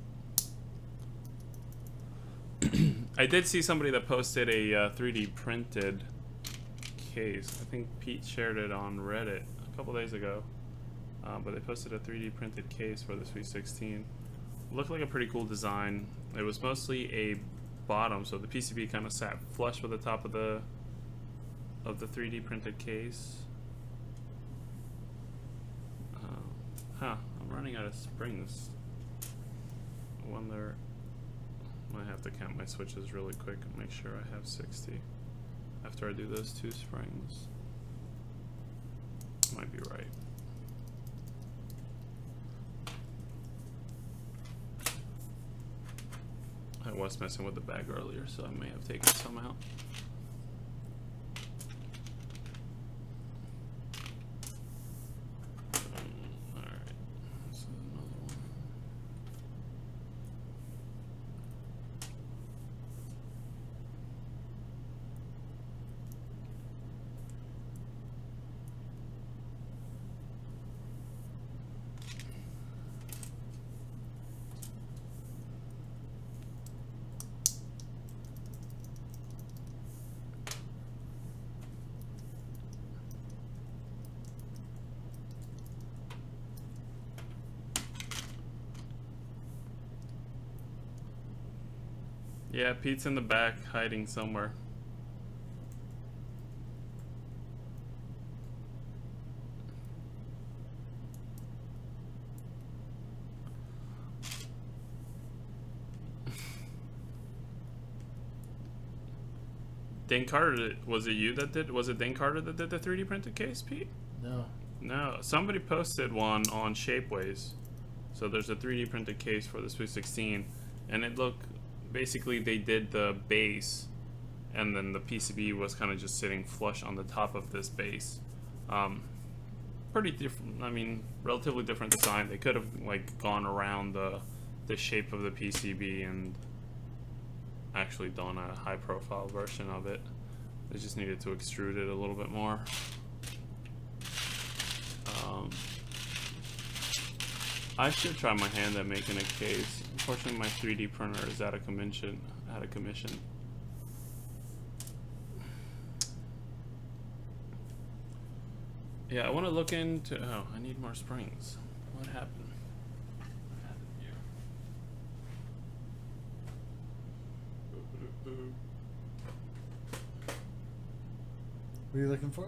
I did see somebody that posted a 3D printed case. I think Pete shared it on Reddit a couple days ago, but they posted a 3D printed case for the Sweet 16. Looked like a pretty cool design. It was mostly a bottom, so the PCB kind of sat flush with the top of the 3D printed case. I'm running out of springs. I wonder. I have to count my switches really quick and make sure I have 60 after I do those 2 springs. Might be right. I was messing with the bag earlier, so I may have taken some out. Yeah, Pete's in the back, hiding somewhere. Dane Carter, was it you that did? Was it Dane Carter that did the 3D printed case, Pete? No. No, somebody posted one on Shapeways. So there's a 3D printed case for the Sweet 16, and it looked. Basically, they did the base, and then the PCB was kind of just sitting flush on the top of this base. Pretty different. I mean, relatively different design. They could have like gone around the the shape of the PCB and actually done a high profile version of it. I just needed to extrude it a little bit more. I should try my hand at making a case. Unfortunately, my 3D printer is out of commission. Yeah, I want to look into. Oh, I need more springs. What happened? What happened here? What are you looking for?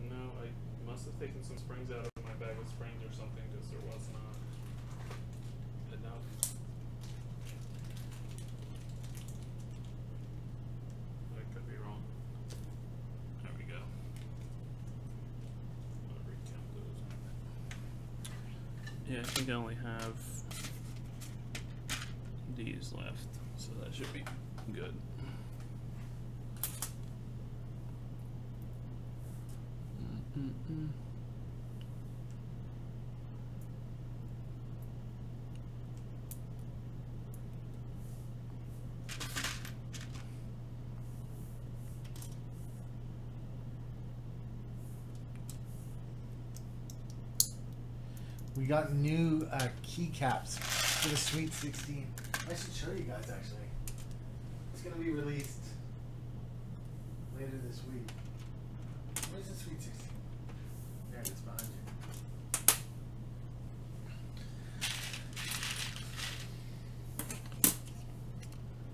No, I must have taken some springs out of my bag of springs or something because there was not enough. I could be wrong. There we go. I'll recount those. Yeah, I think I only have these left, so that should be good. We got new keycaps for the Sweet 16. I should show you guys actually. It's gonna be released later this week. Where's the Sweet 16? There it is behind you.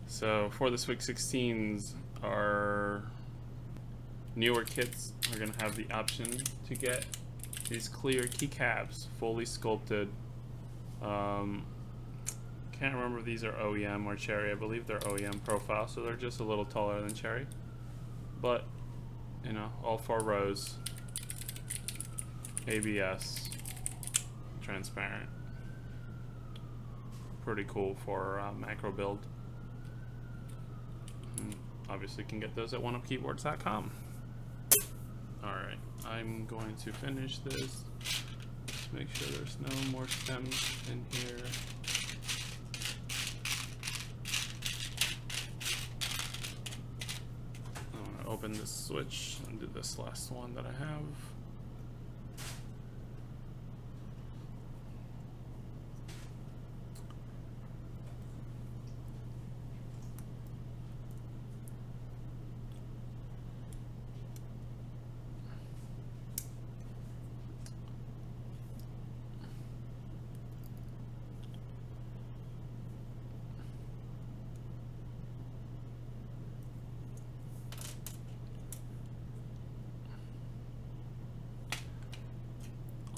So for the Sweet 16s, our newer kits are going to have the option to get these clear keycaps, fully sculpted. Can't remember if these are OEM or Cherry. I believe they're OEM profile, so they're just a little taller than Cherry. But, you know, all 4 rows, ABS, transparent. Pretty cool for macro build. Obviously can get those at oneupkeyboards.com. Alright, I'm going to finish this. Just make sure there's no more stems in here. I'm going to open this switch and do this last one that I have.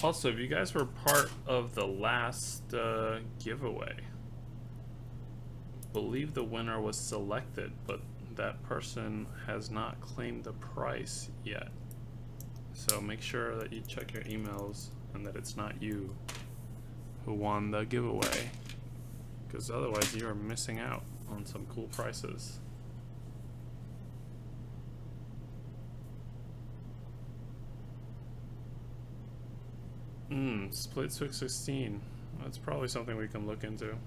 Also, if you guys were part of the last giveaway, I believe the winner was selected, but that person has not claimed the prize yet. So make sure that you check your emails and that it's not you who won the giveaway, because otherwise you are missing out on some cool prizes. Split Sweet 16. That's probably something we can look into. And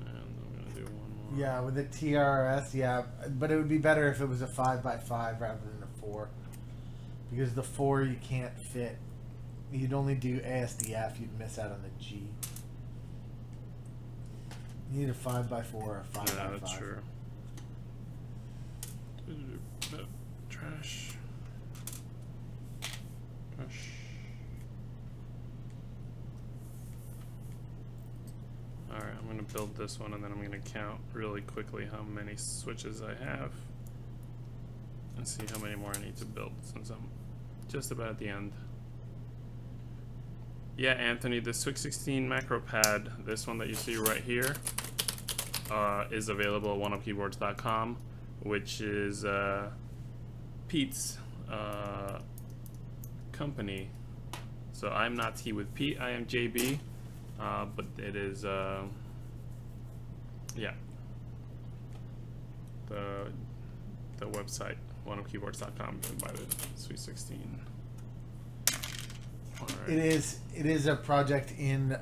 I'm gonna do one more. Yeah, with the TRS, yeah, but it would be better if it was a 5x5 rather than a 4, because the 4 you can't fit. You'd only do ASDF. You'd miss out on the G. You need a 5x4 or a 5x5. Yeah, that's true. Trash. Trash. Alright, I'm going to build this one and then I'm going to count really quickly how many switches I have and see how many more I need to build since I'm just about at the end. Yeah, Anthony, the Sweet 16 macro pad, this one that you see right here, is available at oneupkeyboards.com, which is Pete's company. So I'm not Tea with Pete, I am JB, but it is, yeah. the website, oneupkeyboards.com. You can buy the Sweet 16. All right. It is a project in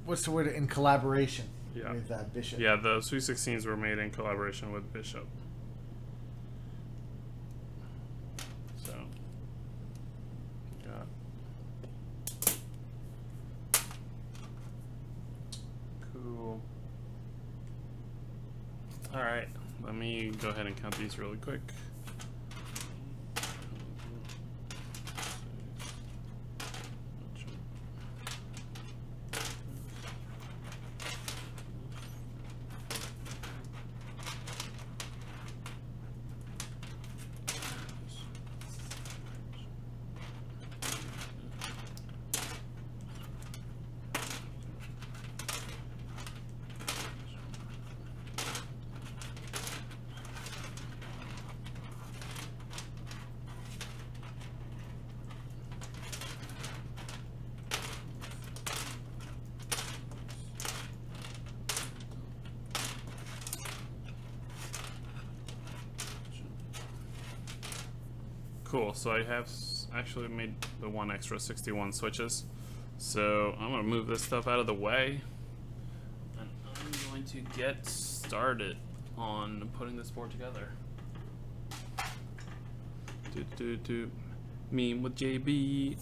what's the word, in collaboration with Bishop. Yeah, the Sweet 16s were made in collaboration with Bishop. So, yeah. Cool. All right, let me go ahead and count these really quick. Cool, so I have actually made the one extra 61 switches. So I'm gonna move this stuff out of the way, and I'm going to get started on putting this board together. Meme with JB.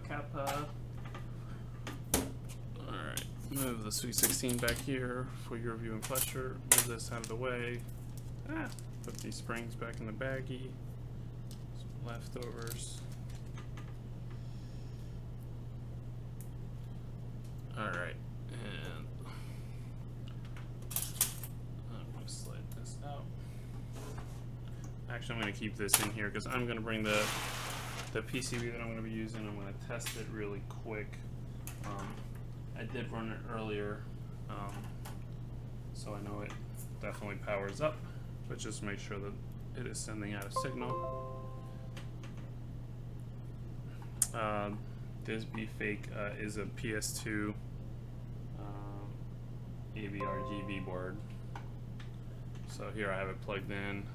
Kappa. Move the Sweet 16 back here for your viewing pleasure. Move this out of the way. Put these springs back in the baggie. Some leftovers. Alright, and I'm going to slide this out. Actually, I'm going to keep this in here because I'm going to bring the PCB that I'm going to be using. I'm going to test it really quick. I did run it earlier, so I know it definitely powers up, but just make sure that it is sending out a signal. This Fake is a PS2 AVRGB board. So here I have it plugged in.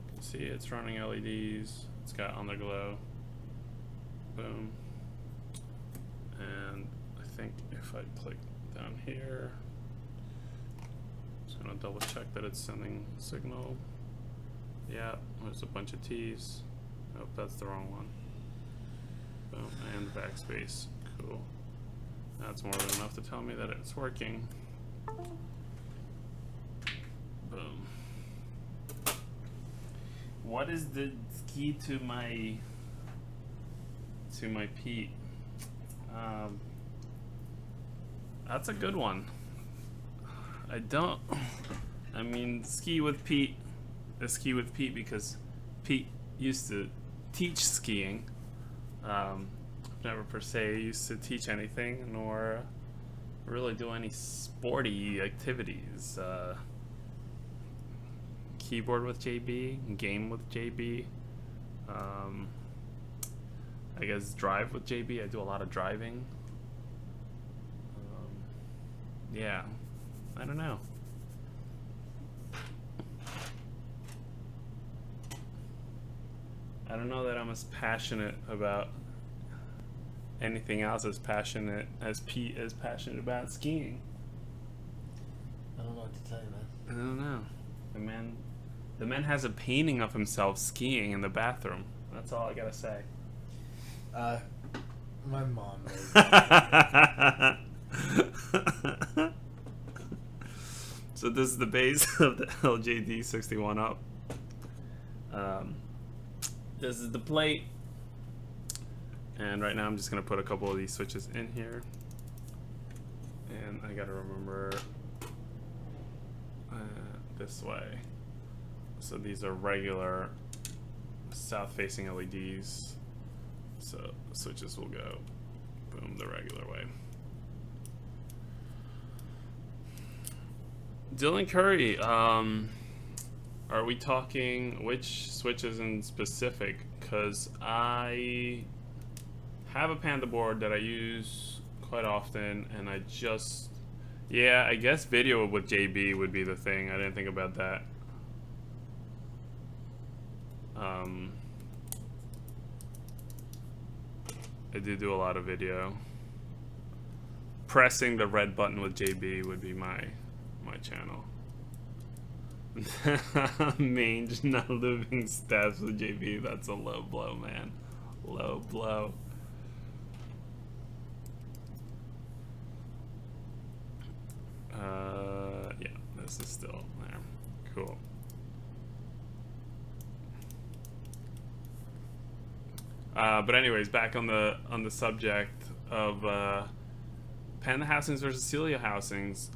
You can see it's running LEDs. It's got underglow. Boom. And I think if I click down here, just gonna double check that it's sending a signal. Yeah, there's a bunch of T's. Nope, that's the wrong one. Boom, and backspace. Cool. That's more than enough to tell me that it's working. Boom. What is the key to my Pete? That's a good one. I mean, ski with Pete is ski with Pete because Pete used to teach skiing. Never per se used to teach anything nor really do any sporty activities. Keyboard with JB, game with JB. I guess drive with JB. I do a lot of driving. Yeah, I don't know. I don't know that I'm as passionate about anything else as passionate as Pete is passionate about skiing. I don't know what to tell you, man. I don't know. The man has a painting of himself skiing in the bathroom. That's all I gotta say. My mom knows. So this is the base of the LJD61up. This is the plate. And right now I'm just gonna put a couple of these switches in here. And I gotta remember this way. So these are regular south-facing LEDs. So switches will go boom the regular way. Dylan Curry, are we talking which switches in specific? Because I have a panda board that I use quite often, and I just, yeah, I guess video with JB would be the thing. I didn't think about that. I do a lot of video. Pressing the red button with JB would be my channel. Mange not living stats with JB. That's a low blow, man. Low blow. Yeah, this is still there. Cool. But anyways, back on the subject of panda housings versus Celia housings.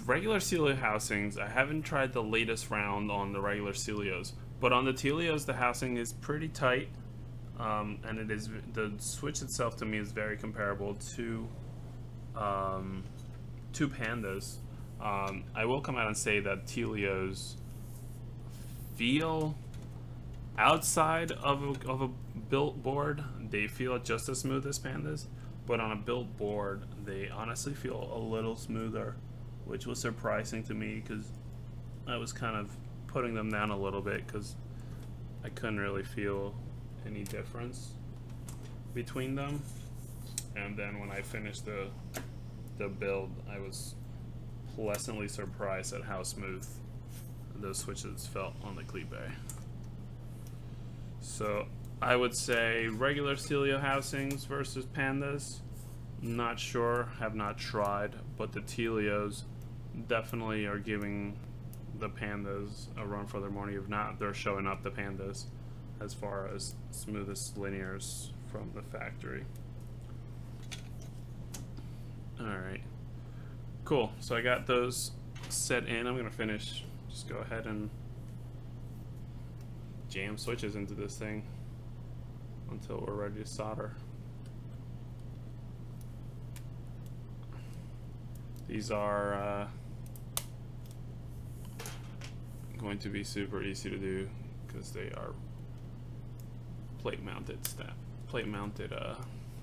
Regular Celia housings, I haven't tried the latest round on the regular Celios, but on the Telios, the housing is pretty tight, and it is, the switch itself to me is very comparable to pandas. I will come out and say that Telios feel, outside of a built board, they feel just as smooth as pandas, but on a built board, they honestly feel a little smoother, which was surprising to me because I was kind of putting them down a little bit because I couldn't really feel any difference between them. And then when I finished the build, I was pleasantly surprised at how smooth those switches felt on the cleat bay. So I would say regular Celio housings versus pandas. Not sure, have not tried, but the Telios definitely are giving the pandas a run for their money. If not, they're showing up the pandas as far as smoothest linears from the factory. Alright, cool. So I got those set in. I'm gonna finish, just go ahead and jam switches into this thing until we're ready to solder. These are going to be super easy to do because they are plate mounted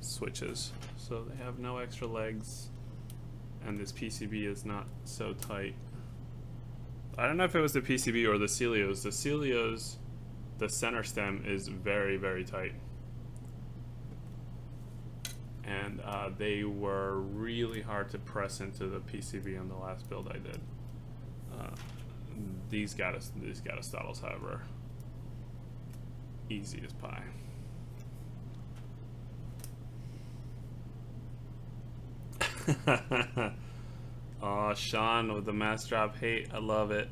switches, so they have no extra legs, and this PCB is not so tight. I don't know if it was the PCB or the Celios. The Celios, the center stem is very, very tight, and they were really hard to press into the PCB on the last build I did. These Gatistotles, however, easy as pie. Oh, Sean with the mass drop hate, I love it.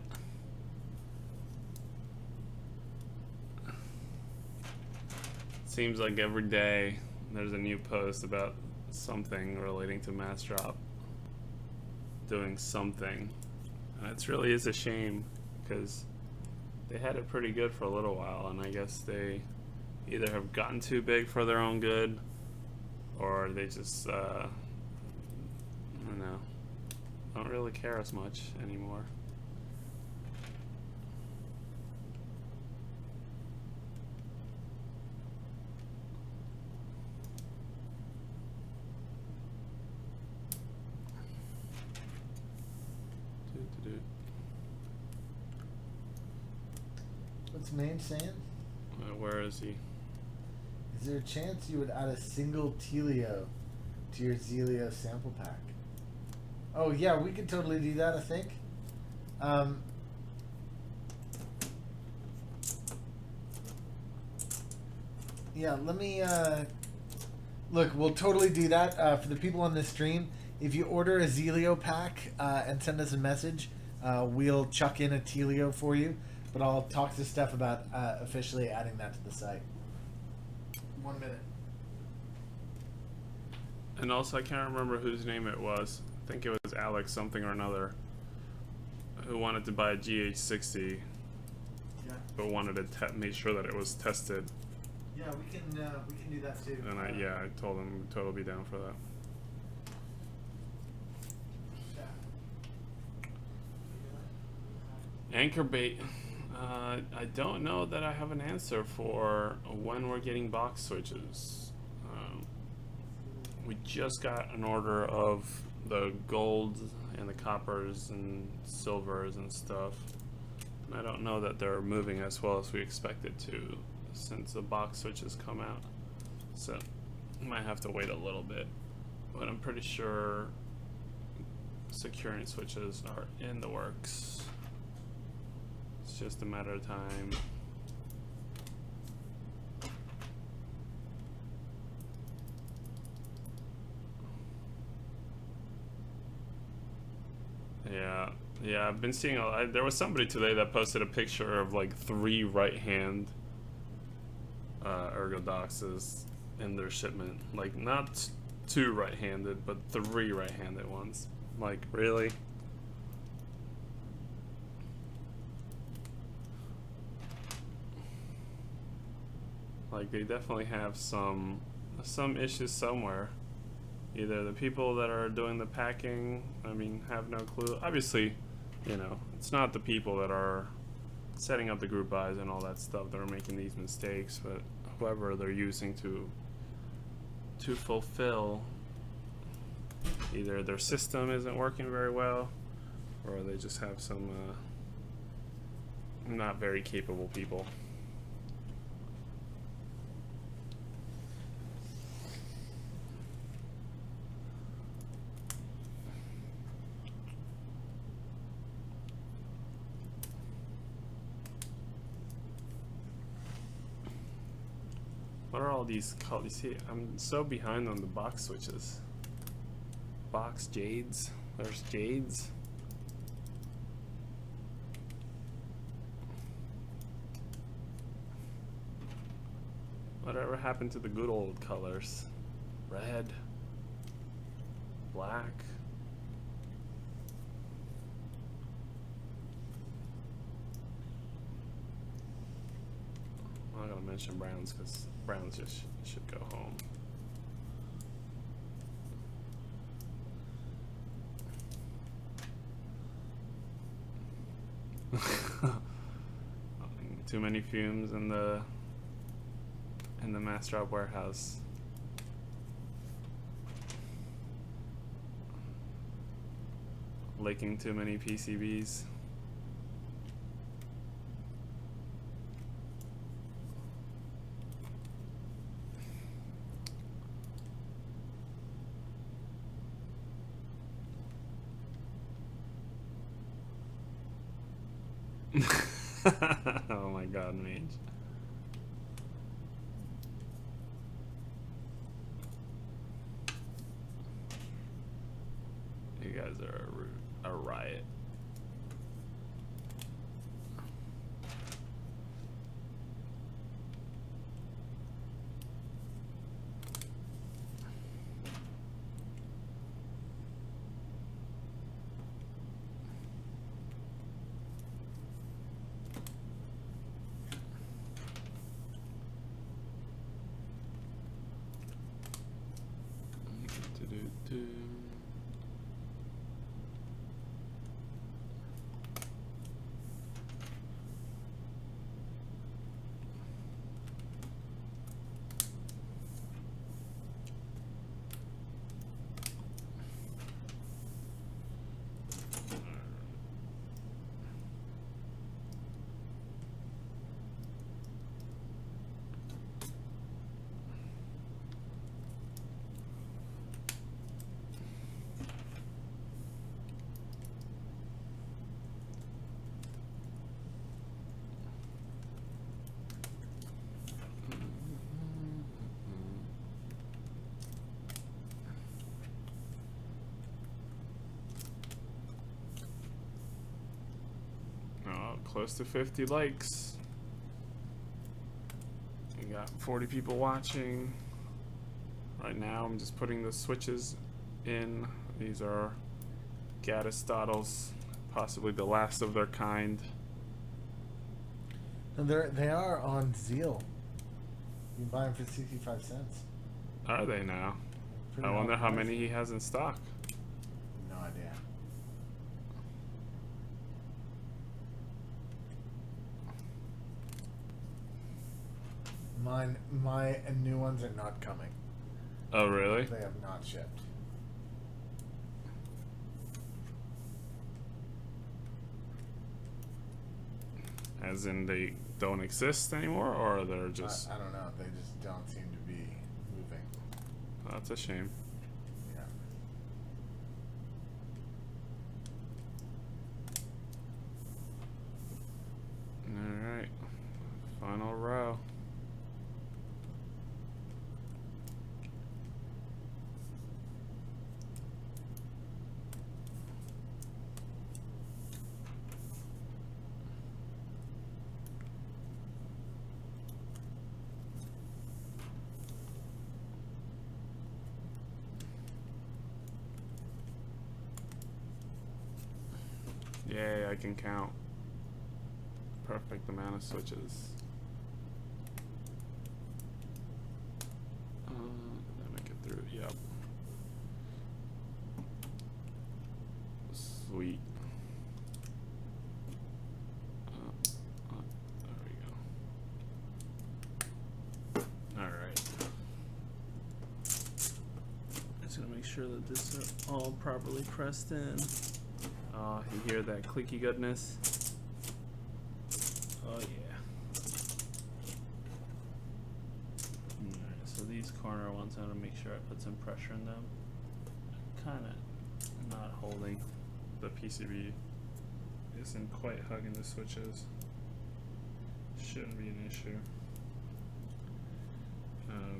Seems like every day there's a new post about something relating to mass drop, doing something, and it really is a shame because they had it pretty good for a little while, and I guess they either have gotten too big for their own good, or they just I don't know, don't really care as much anymore. What's Mange saying? Where is he? Is there a chance you would add a single Telio to your Zelio sample pack? Oh yeah, we could totally do that, I think. Yeah, let me look, we'll totally do that. For the people on this stream, if you order a Zelio pack and send us a message, we'll chuck in a Telio for you, but I'll talk to Steph about officially adding that to the site. 1 minute. And also, I can't remember whose name it was. I think it was Alex something or another, who wanted to buy a GH60, Yeah. but wanted to make sure that it was tested. Yeah, we can do that too. And I told him we'd totally be down for that. Yeah. Anchor bait. I don't know that I have an answer for when we're getting box switches. We just got an order of the golds and the coppers and silvers and stuff. And I don't know that they're moving as well as we expected to since the box switches come out. So might have to wait a little bit, but I'm pretty sure securing switches are in the works. It's just a matter of time. Yeah, I've been seeing there was somebody today that posted a picture of like 3 right-hand ergodoxes in their shipment. Like not 2 right-handed, but 3 right-handed ones. Like, really? Like, they definitely have some issues somewhere. Either the people that are doing the packing, I mean, have no clue. Obviously, you know, it's not the people that are setting up the group buys and all that stuff that are making these mistakes, but whoever they're using to fulfill, either their system isn't working very well, or they just have some not very capable people. What are all these called? You see, I'm so behind on the box switches. Box jades. There's jades. Whatever happened to the good old colors? Red. Black. I'm not gonna mention browns because browns just should go home. Too many fumes in the mass drop warehouse. Licking too many PCBs. Oh my god, Mage. You guys are a riot. Close to 50 likes. We got 40 people watching. Right now I'm just putting the switches in. These are Gatistotles, possibly the last of their kind. And they are on Zeal. You can buy them for 65 cents. Are they now? Pretty I wonder how high many price. he has in stock. No idea. My new ones are not coming. Oh, really? They have not shipped. As in they don't exist anymore, or they're just... I don't know. They just don't seem to be moving. Oh, that's a shame. Yeah. Alright. Final row. Yay, I can count. Perfect amount of switches. Did I make it through? Yep. Sweet. There we go. Alright. Just gonna make sure that this is all properly pressed in. Oh, you hear that clicky goodness? Oh yeah. Alright, so these corner ones, I'm gonna make sure I put some pressure in them. Kinda not holding. The PCB isn't quite hugging the switches. Shouldn't be an issue.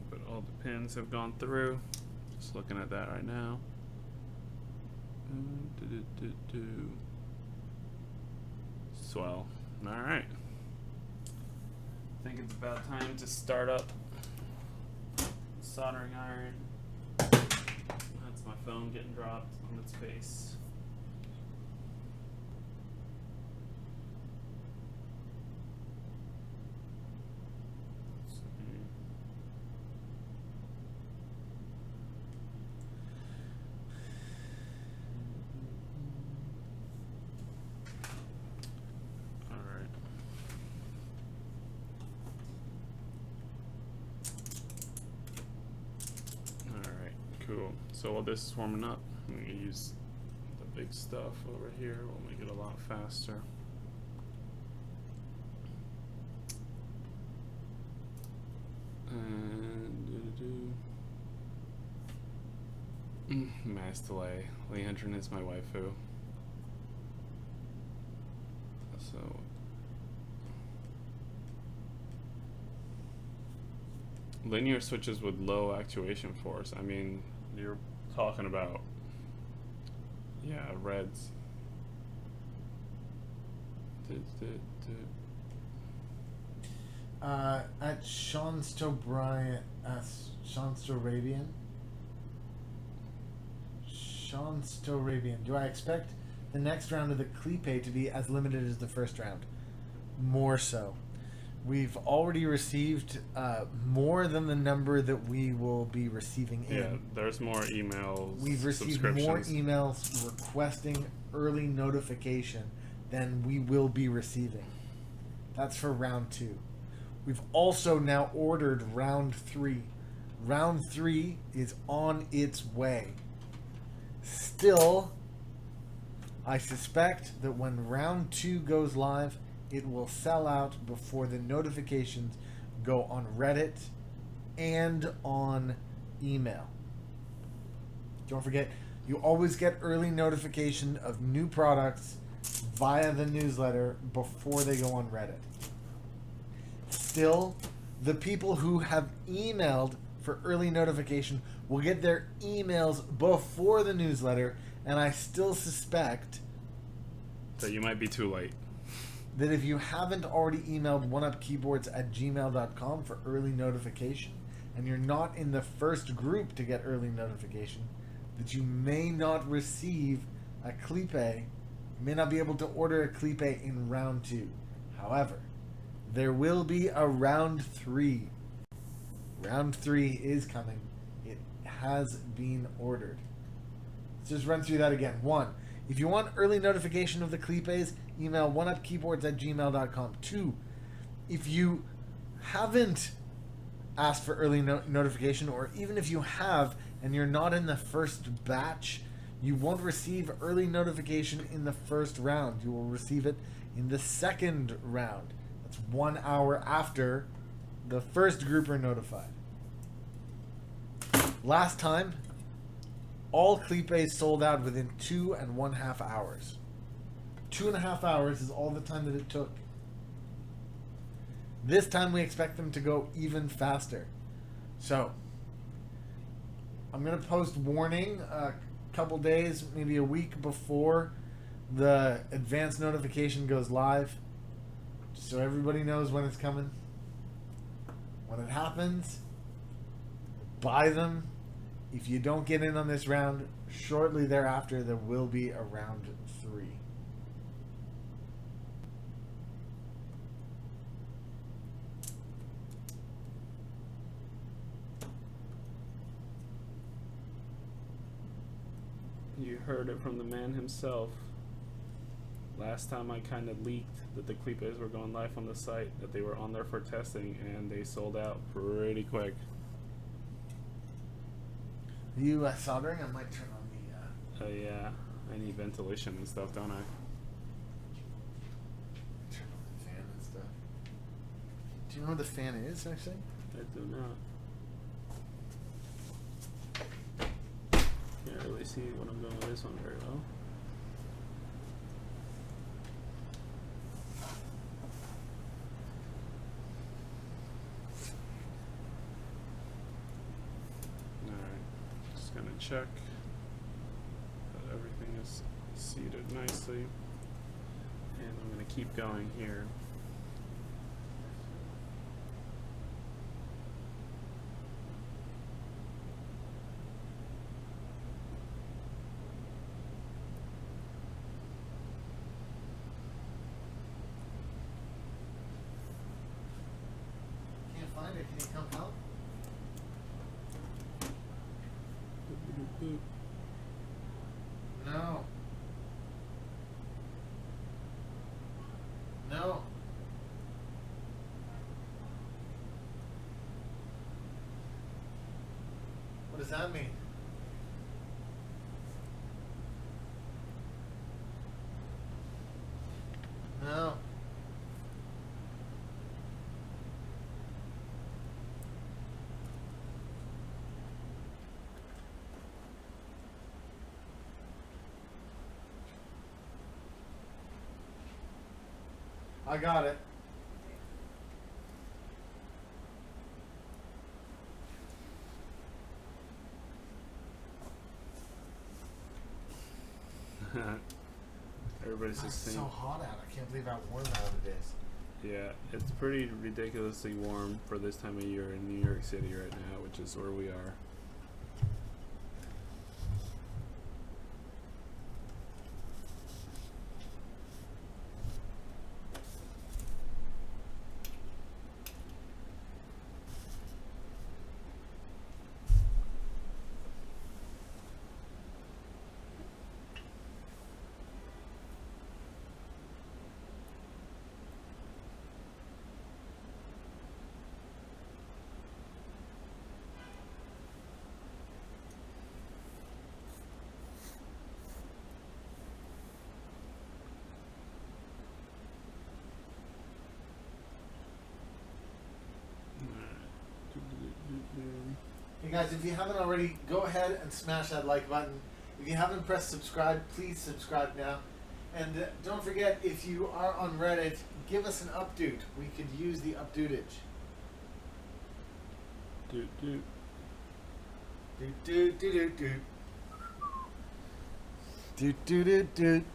But all the pins have gone through. Just looking at that right now. Swell. Alright. I think it's about time to start up soldering iron. That's my phone getting dropped on its face. Cool. So while this is warming up, I'm going to use the big stuff over here. We'll make it a lot faster. And mass delay. Leandrin is my waifu. So linear switches with low actuation force. I mean, you're talking about, yeah, reds. At Seanstorabian. Do I expect the next round of the Keycap to be as limited as the first round? More so. We've already received more than the number that we will be receiving in. Yeah, there's more emails. We've received more emails requesting early notification than we will be receiving. That's for round 2. We've also now ordered round 3. Round 3 is on its way. Still, I suspect that when round 2 goes live, it will sell out before the notifications go on Reddit and on email. Don't forget, you always get early notification of new products via the newsletter before they go on Reddit. Still, the people who have emailed for early notification will get their emails before the newsletter, and I still suspect that you might be too late. That if you haven't already emailed oneupkeyboards@gmail.com for early notification, and you're not in the first group to get early notification, that you may not receive a Keycap, you may not be able to order a Keycap in round 2. However, there will be a round 3. Round 3 is coming. It has been ordered. Let's just run through that again. 1. If you want early notification of the Keycaps, email oneupkeyboards@gmail.com. 2. If you haven't asked for early notification, or even if you have and you're not in the first batch, you won't receive early notification in the first round. You will receive it in the second round. That's 1 hour after the first group are notified. Last time, all Clipes sold out within 2.5 hours. 2.5 hours is all the time that it took. This time we expect them to go even faster. So, I'm going to post warning a couple days, maybe a week before the advanced notification goes live, so everybody knows when it's coming. When it happens, buy them. If you don't get in on this round, shortly thereafter there will be a round 3. You heard it from the man himself. Last time I kind of leaked that the Clipes were going live on the site, that they were on there for testing, and they sold out pretty quick. You soldering? I might turn on the... Yeah, I need ventilation and stuff, don't I? Turn on the fan and stuff. Do you know what the fan is, actually? I do not. Can't really see what I'm doing with this one very well. Alright, just gonna check that everything is seated nicely. And I'm gonna keep going here. Find it. Can you come help? No. No. What does that mean? No. I got it. Everybody's It's just saying. so hot out. I can't believe how warm out it is. Yeah, it's pretty ridiculously warm for this time of year in New York City right now, which is where we are. Hey guys, if you haven't already, go ahead and smash that like button. If you haven't pressed subscribe, please subscribe now. And don't forget, if you are on Reddit, give us an update. We could use the updateage. Doot doot. Doot doot doot doot doot. Doot doot doot doot.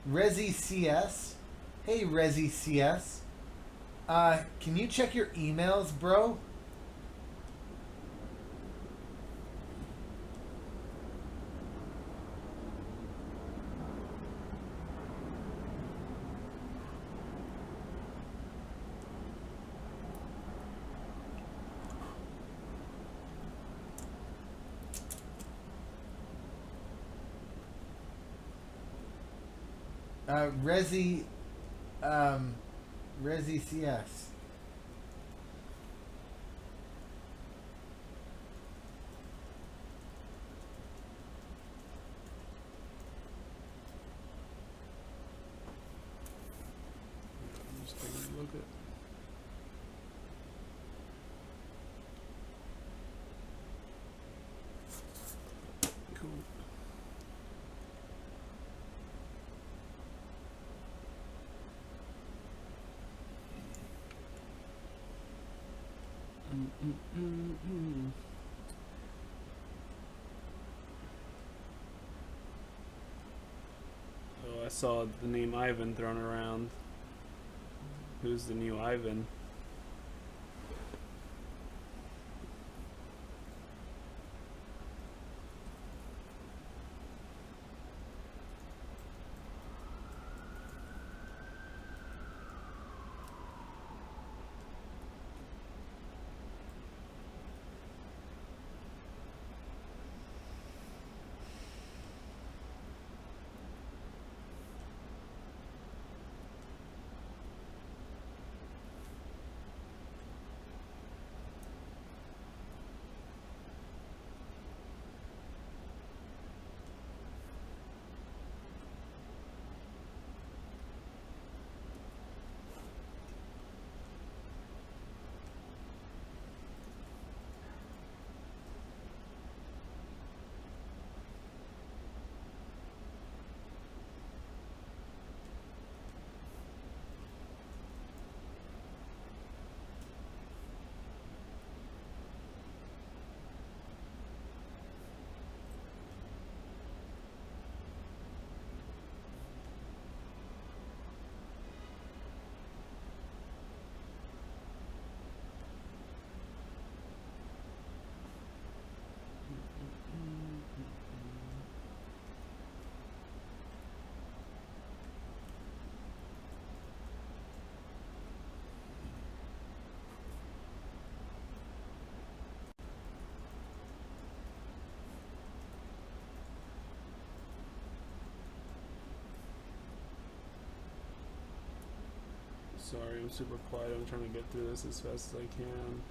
Resi CS. Hey Resi CS. Can you check your emails, bro? Resi, Resi CS. Just taking a look at. Cool. Oh, I saw the name Ivan thrown around. Who's the new Ivan? Sorry, I'm super quiet. I'm trying to get through this as fast as I can.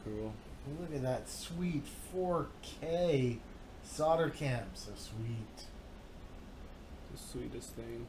Cool. Look at that sweet 4K solder cam. So sweet. The sweetest thing.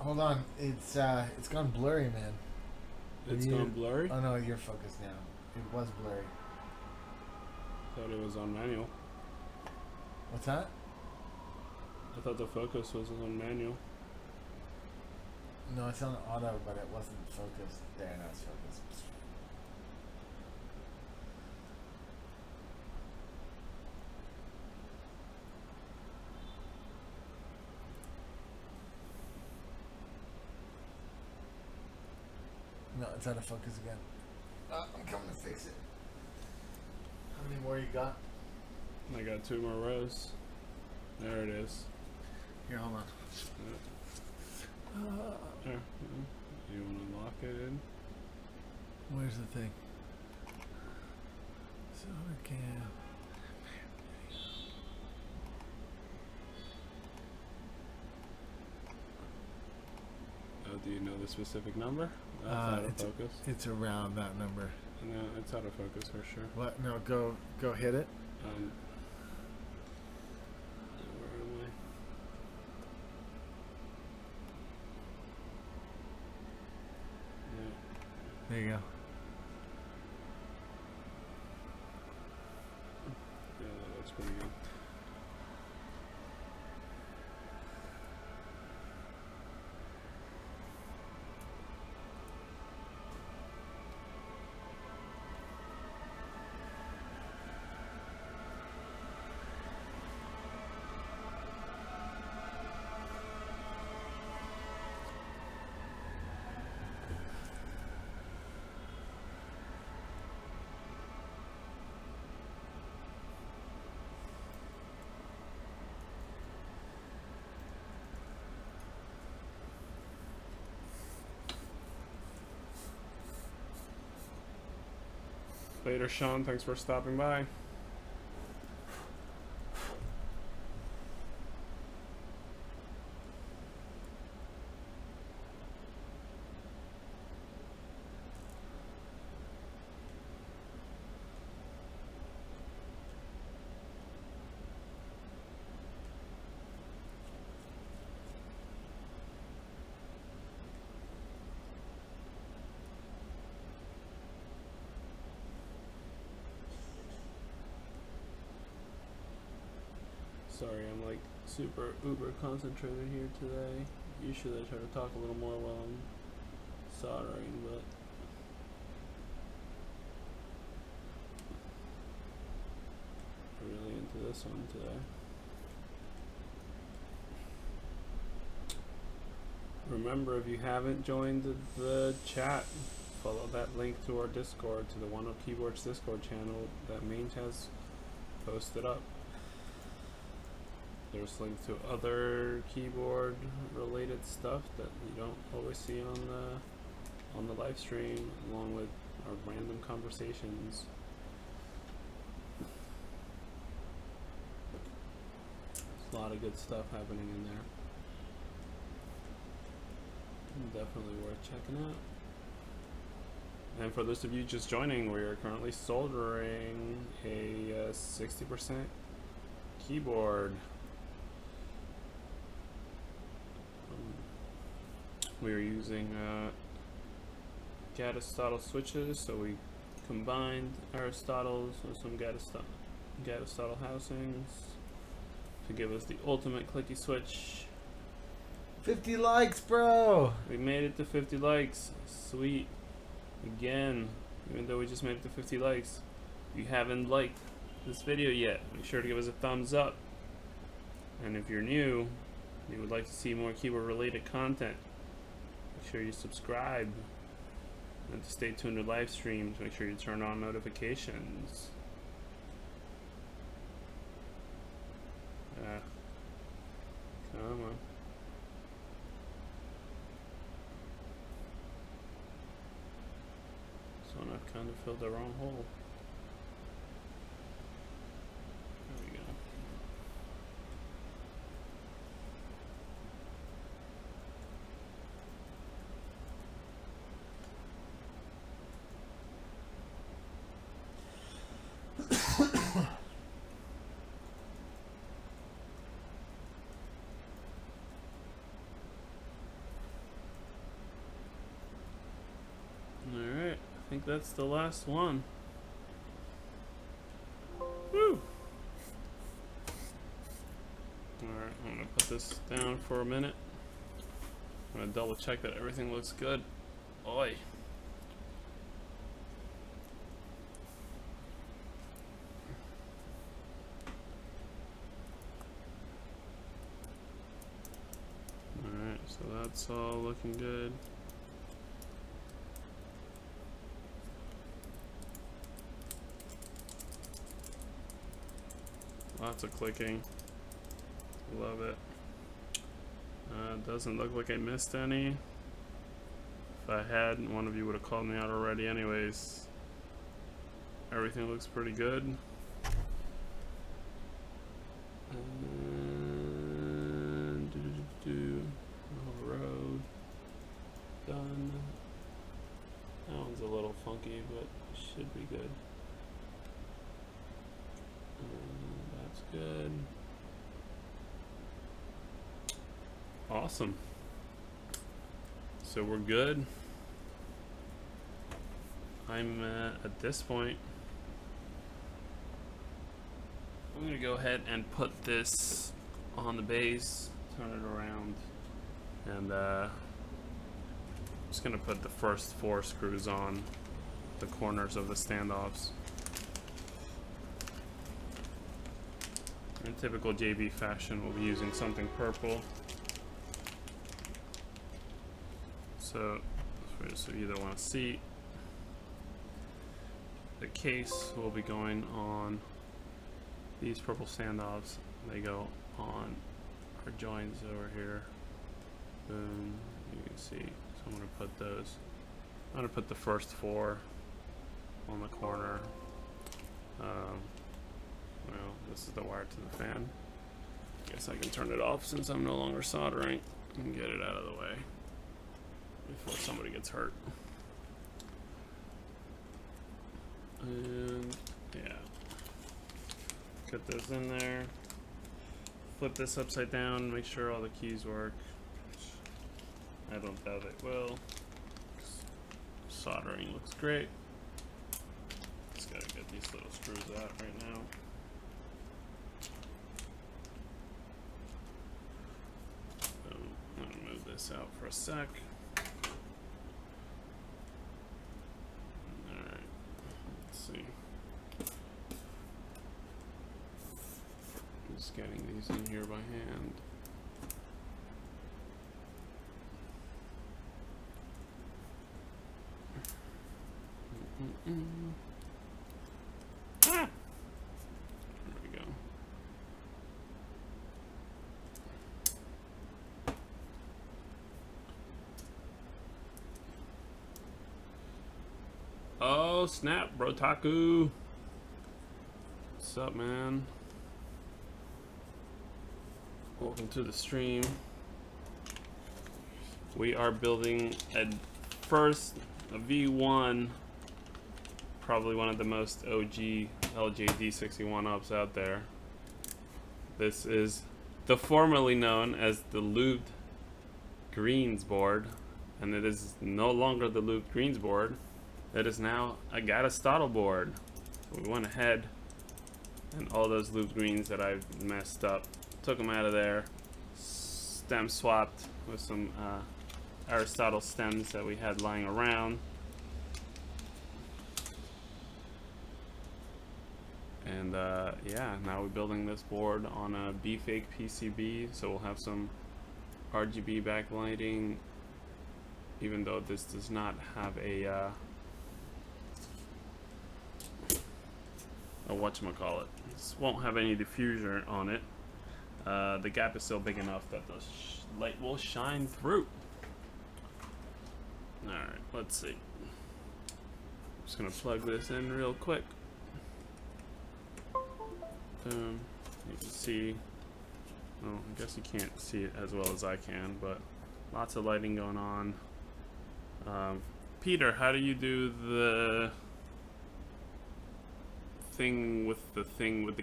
Hold on, it's gone blurry, man. It's gone blurry? Oh no, you're focused now. It was blurry. Thought it was on manual. What's that? I thought the focus was on manual. No, it's on auto, but it wasn't focused. There, now it's focused. No, it's out of focus again. I'm coming to fix it. How many more you got? I got 2 more rows. There it is. Here, hold on. There. You want to lock it in? Where's the thing? Solder cam. Oh, do you know the specific number? That's out of focus. It's around that number. No, it's out of focus for sure. What? No, go hit it. Where am I? No. There you go. Yeah, that looks pretty good. Later, Sean. Thanks for stopping by. Sorry, I'm like super uber concentrated here today. Usually I try to talk a little more while I'm soldering, but I'm really into this one today. Remember, if you haven't joined the chat, follow that link to our Discord, to the One Up Keyboards Discord channel that Mange has posted up. There's links to other keyboard related stuff that you don't always see on the live stream, along with our random conversations. There's a lot of good stuff happening in there. Definitely worth checking out. And for those of you just joining, we are currently soldering a 60% keyboard. We are using Gatistotle switches, so we combined Aristotles with some Gatistotle housings to give us the ultimate clicky switch. 50 likes, bro! We made it to 50 likes. Sweet. Again, even though we just made it to 50 likes, if you haven't liked this video yet, make sure to give us a thumbs up. And if you're new, you would like to see more keyboard related content, make sure you subscribe, and to stay tuned to live streams, make sure you turn on notifications. Come on. So I've kind of filled the wrong hole. There we go. that's the last one. Woo! Alright, I'm gonna put this down for a minute. I'm gonna double check that everything looks good. Oi! Alright, so that's all looking good. Lots of clicking. Love it. Doesn't look like I missed any. If I had, one of you would have called me out already anyways. Everything looks pretty good. And road. Done. That one's a little funky, but should be good. That's good. Awesome. So we're good. I'm at this point, I'm gonna go ahead and put this on the base, turn it around, and just gonna put the first 4 screws on the corners of the standoffs. In typical JB fashion, we'll be using something purple. So you either want to see the case will be going on these purple standoffs. They go on our joins over here. Boom, you can see. So I'm going to put those. I'm going to put the first 4 on the corner. Well, this is the wire to the fan. I guess I can turn it off since I'm no longer soldering and get it out of the way before somebody gets hurt. And yeah, put this in there, flip this upside down, make sure all the keys work. I don't doubt it will. Soldering looks great. Just gotta get these little screws out right now. I'm gonna move this out for a sec. Just getting these in here by hand. Ah! There we go. Oh snap, Brotaku. What's up, man? Welcome to the stream. We are building a V1, probably one of the most OG LJD61ups out there. This is the formerly known as the looped greens board, and it is no longer the looped greens board. It is now a Gatistotle board. So we went ahead and all those looped greens that I've messed up, took them out of there, stem swapped with some Aristotle stems that we had lying around, and yeah, now we're building this board on a B-fake PCB, so we'll have some RGB backlighting, even though this does not have a whatchamacallit. This won't have any diffuser on it. The gap is still big enough that the light will shine through. Alright, let's see. I'm just gonna plug this in real quick. Boom. You can see, well, I guess you can't see it as well as I can, but lots of lighting going on. Peter, how do you do the thing with the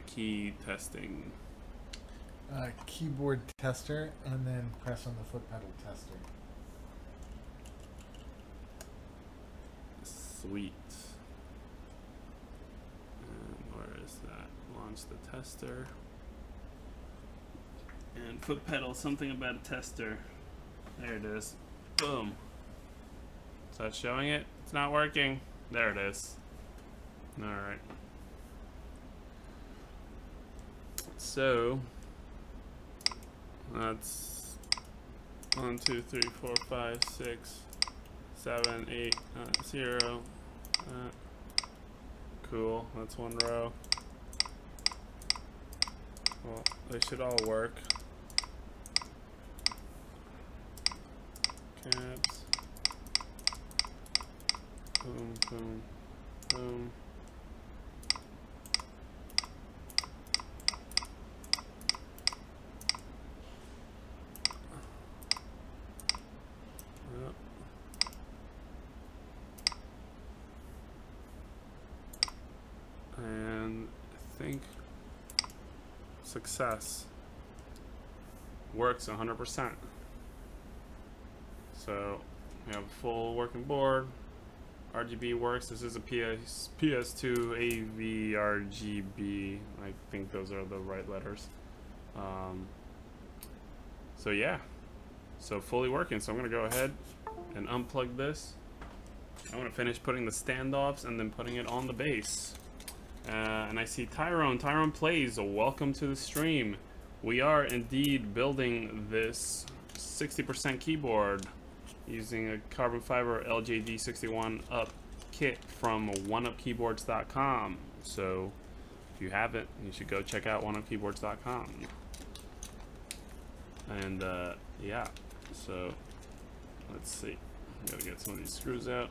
key testing? Keyboard tester, and then press on the foot pedal tester. Sweet. And where is that? Launch the tester. And foot pedal, something about a tester. There it is. Boom. Is that showing it? It's not working. There it is. Alright. So that's 1, 2, 3, 4, 5, 6, 7, 8, 0. Cool. That's one row. Well, they should all work. Caps. Boom, boom, boom. Yep. And I think success works 100%. So we have a full working board. RGB works. This is a PS2 AVRGB. I think those are the right letters. So yeah, so fully working. So I'm gonna go ahead and unplug this. I want to finish putting the standoffs and then putting it on the base. And I see Tyrone. Tyrone plays. Welcome to the stream. We are indeed building this 60% keyboard using a carbon fiber LJD61up kit from oneupkeyboards.com. So if you haven't, you should go check out oneupkeyboards.com. And yeah, so let's see. I'm gonna get some of these screws out.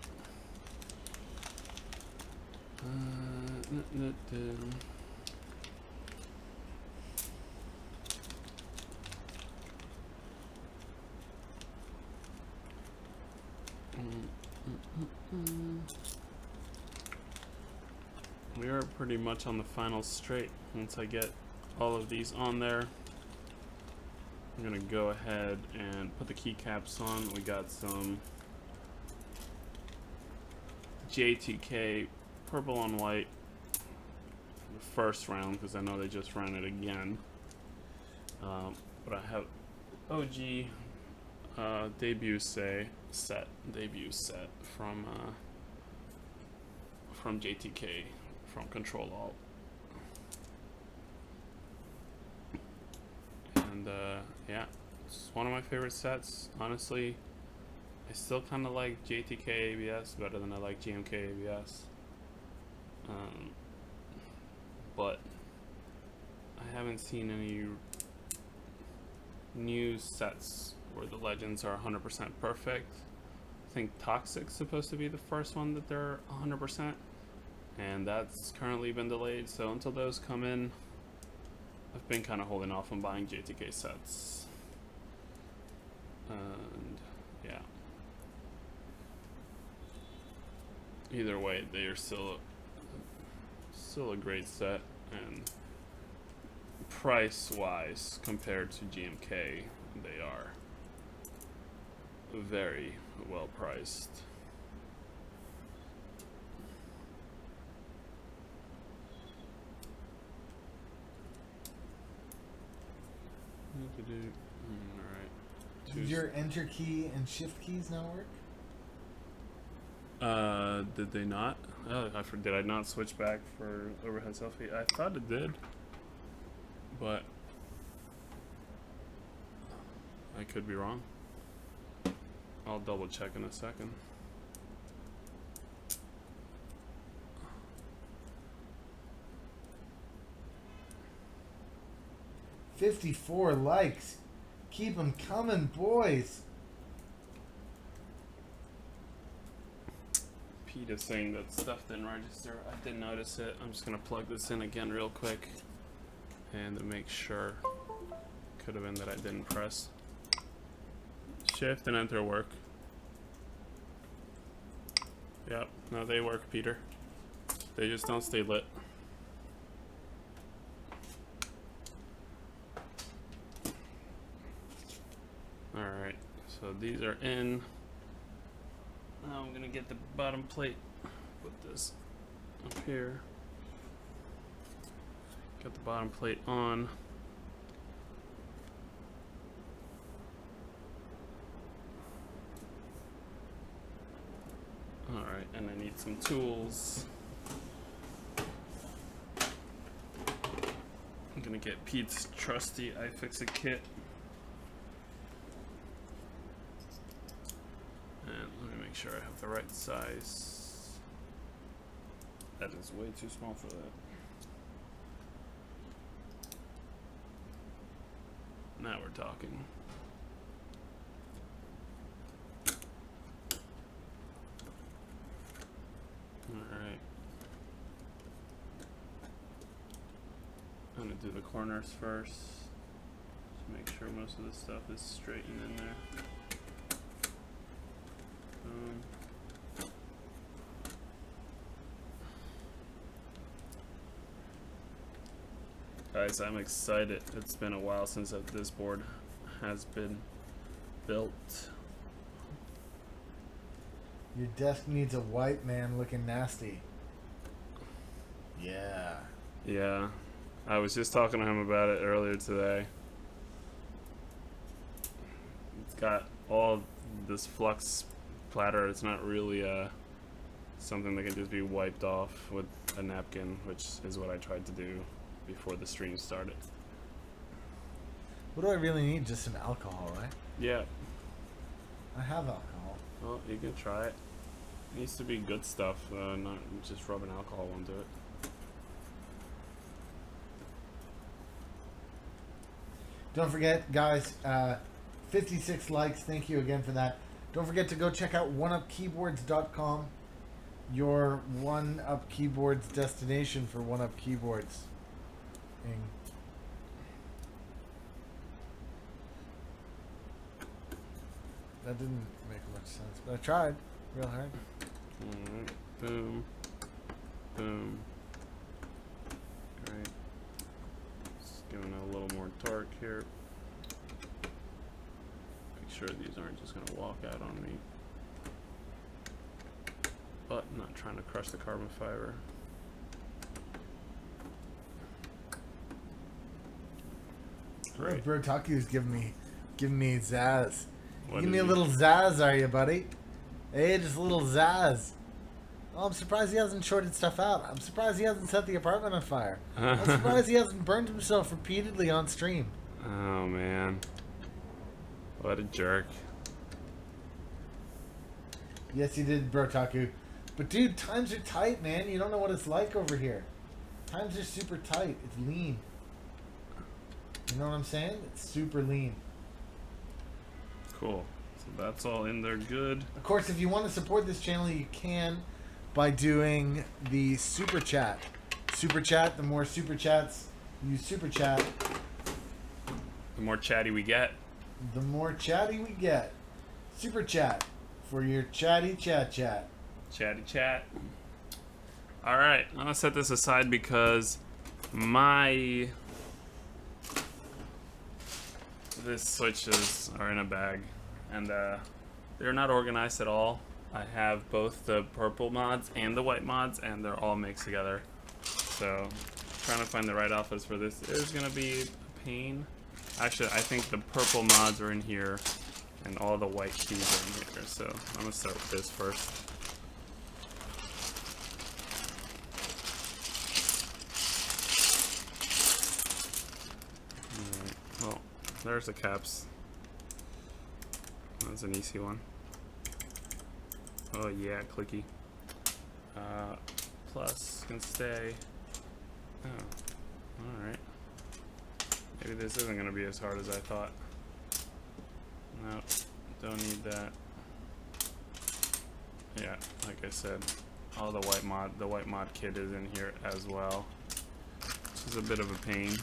We are pretty much on the final straight. Once I get all of these on there, I'm gonna go ahead and put the keycaps on. We got some JTK purple on white the first round because I know they just ran it again. But I have OG debut set from JTK from Control Alt. And yeah, it's one of my favorite sets. Honestly, I still kind of like JTK ABS better than I like GMK ABS. But I haven't seen any new sets where the legends are 100% perfect. I think Toxic's supposed to be the first one that they're 100%, and that's currently been delayed. So until those come in, I've been kind of holding off on buying JTK sets. And yeah, either way, they are still a great set, and price-wise compared to GMK, they are very well priced. Alright. Did your enter key and shift keys now work? Did they not? Oh, did I not switch back for overhead selfie? I thought it did, but I could be wrong. I'll double check in a second. $54 likes. Keep them coming, boys. Pete is saying that stuff didn't register. I did notice it. I'm just gonna plug this in again real quick and to make sure. Could have been that I didn't press. Shift and enter work. Yep, no, they work, Peter. They just don't stay lit. Alright, so these are in. Now I'm gonna get the bottom plate put this up here. Got the bottom plate on. Alright, and I need some tools. I'm gonna get Pete's trusty iFixit kit. And let me make sure I have the right size. That is way too small for that. Now we're talking. Alright. I'm gonna do the corners first. Just make sure most of the stuff is straightened in there. Guys, I'm excited. It's been a while since this board has been built. Your desk needs a white man looking nasty. Yeah. Yeah. I was just talking to him about it earlier today. It's got all this flux splatter. It's not really something that can just be wiped off with a napkin, which is what I tried to do before the stream started. What do I really need? Just some alcohol, right? Yeah. I have alcohol. Well, you can try it. It needs to be good stuff, not just rubbing alcohol onto it. Don't forget, guys, 56 likes. Thank you again for that. Don't forget to go check out oneupkeyboards.com, your one-up keyboards destination for one-up keyboards. That didn't make much sense, but I tried real hard. Alright, boom, boom. Alright, just giving it a little more torque here. Make sure these aren't just going to walk out on me. But not trying to crush the carbon fiber. Great. Bro Taku's giving me zazz. What Give me did a you- little zazz, are you, buddy? Hey, just a little zazz. Oh, I'm surprised he hasn't shorted stuff out. I'm surprised he hasn't set the apartment on fire. I'm surprised he hasn't burned himself repeatedly on stream. Oh man, what a jerk. Yes, you did, Bro Taku. But dude, times are tight, man. You don't know what it's like over here. Times are super tight. It's lean. You know what I'm saying? It's super lean. Cool. So that's all in there good. Of course, if you want to support this channel, you can by doing the super chat. Super chat. The more super chats you super chat, The more chatty we get. the more chatty we get. Super chat for your chatty chat. Chatty chat. Alright, I'm gonna set this aside because these switches are in a bag and they're not organized at all. I have both the purple mods and the white mods and they're all mixed together. So trying to find the right alphas for this is gonna be a pain. Actually, I think the purple mods are in here and all the white keys are in here. So I'm gonna start with this first. Well, there's the caps. That's an easy one. Oh yeah, clicky. Plus can stay. Oh, alright. Maybe this isn't gonna be as hard as I thought. No, don't need that. Yeah, like I said, all the white mod kit is in here as well. Which is a bit of a pain.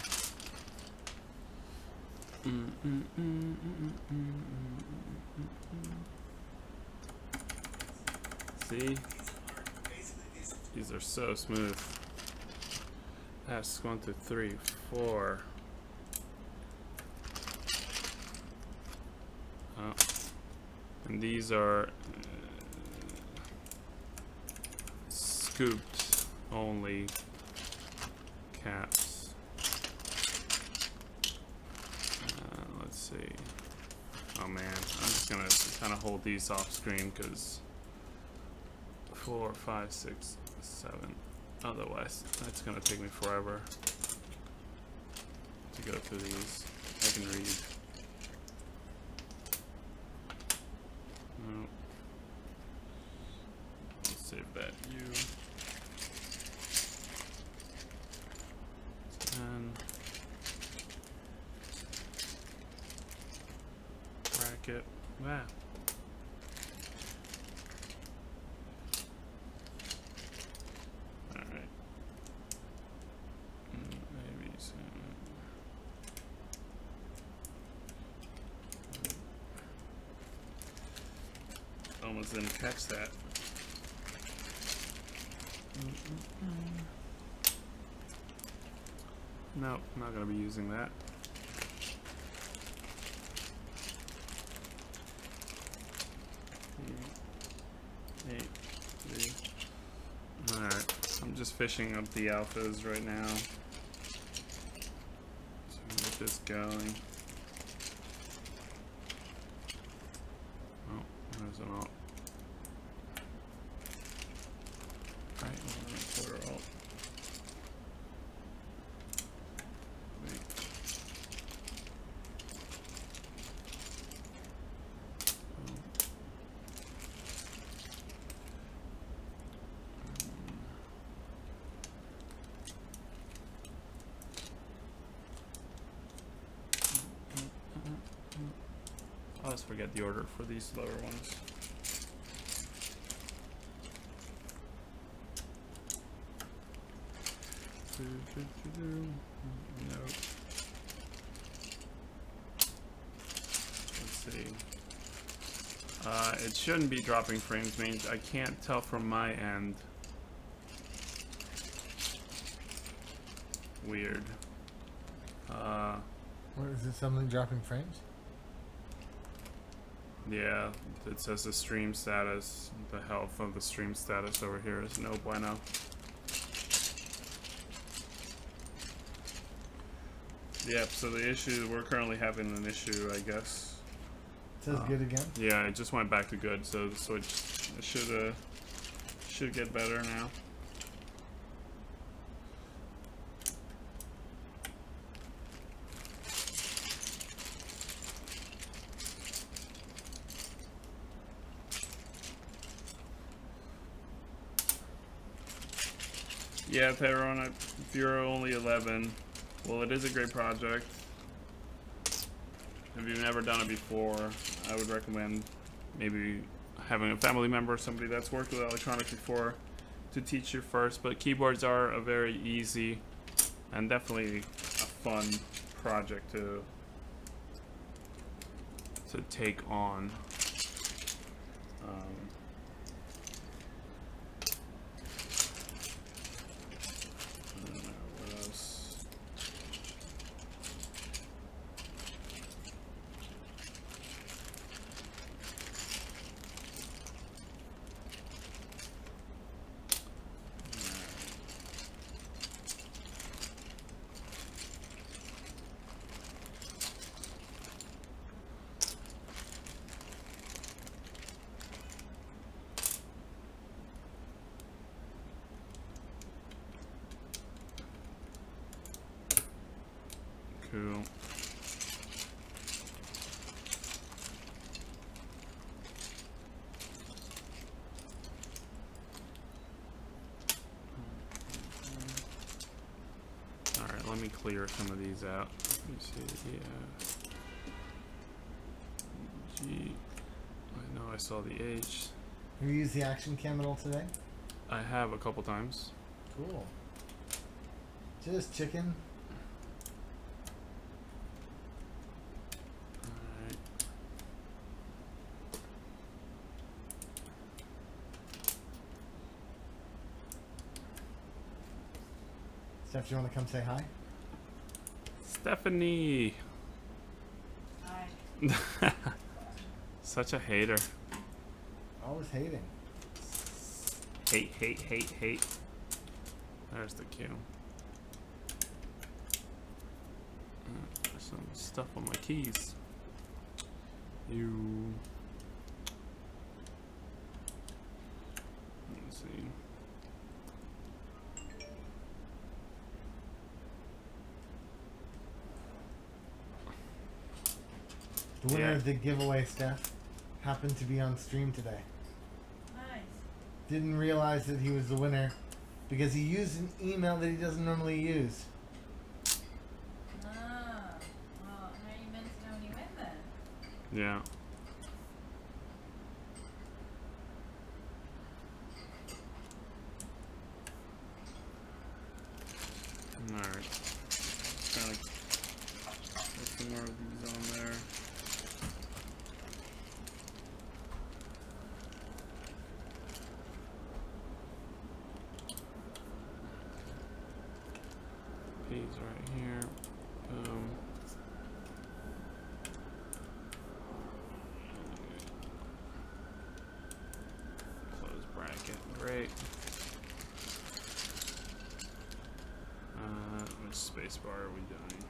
See? These are so smooth. That's 1, 2, 3, 4. Oh. And these are scooped only caps. Let's see. Oh man, I'm just gonna kind of hold these off screen because 4, 5, 6, 7. Otherwise, that's gonna take me forever to go through these. I can read. No. Let's save that U. 10. Bracket. Wow. Alright. Maybe so. Almost didn't catch that. Nope, not gonna be using that. Eight, 3. Alright, I'm just fishing up the alphas right now. So I'm gonna get this going. Oh, there's an alt. Right, quarter alt. Wait. I always forget the order for these lower ones. Nope. Let's see. It shouldn't be dropping frames, means I can't tell from my end. Weird. What is it? Something dropping frames? Yeah, it says the stream status. The health of the stream status over here is no bueno. Yep, so the issue, we're currently having an issue, I guess. It says good again? Yeah, it just went back to good, so the switch should get better now. Yeah, Tyrone, if you're only 11, well, it is a great project. If you've never done it before, I would recommend maybe having a family member, somebody that's worked with electronics before, to teach you first. But keyboards are a very easy and definitely a fun project to take on. Cool. Alright, let me clear some of these out. Let me see, G. I know I saw the H. Have you used the action cam at all today? I have a couple times. Cool. Just chicken. Alright. Steph, do you want to come say hi? Stephanie! Hi. Such a hater. Always hating. Hate, hate, hate, hate. There's the Q. There's some stuff on my keys. Let's see. The winner of the giveaway, Steph, happened to be on stream today. Nice. Didn't realize that he was the winner because he used an email that he doesn't normally use. Ah. Well, how are you meant to know when you win then? Yeah. Alright. Trying to put some more of these on there. Peas right here. Boom. Close bracket. Great. Which space bar are we doing?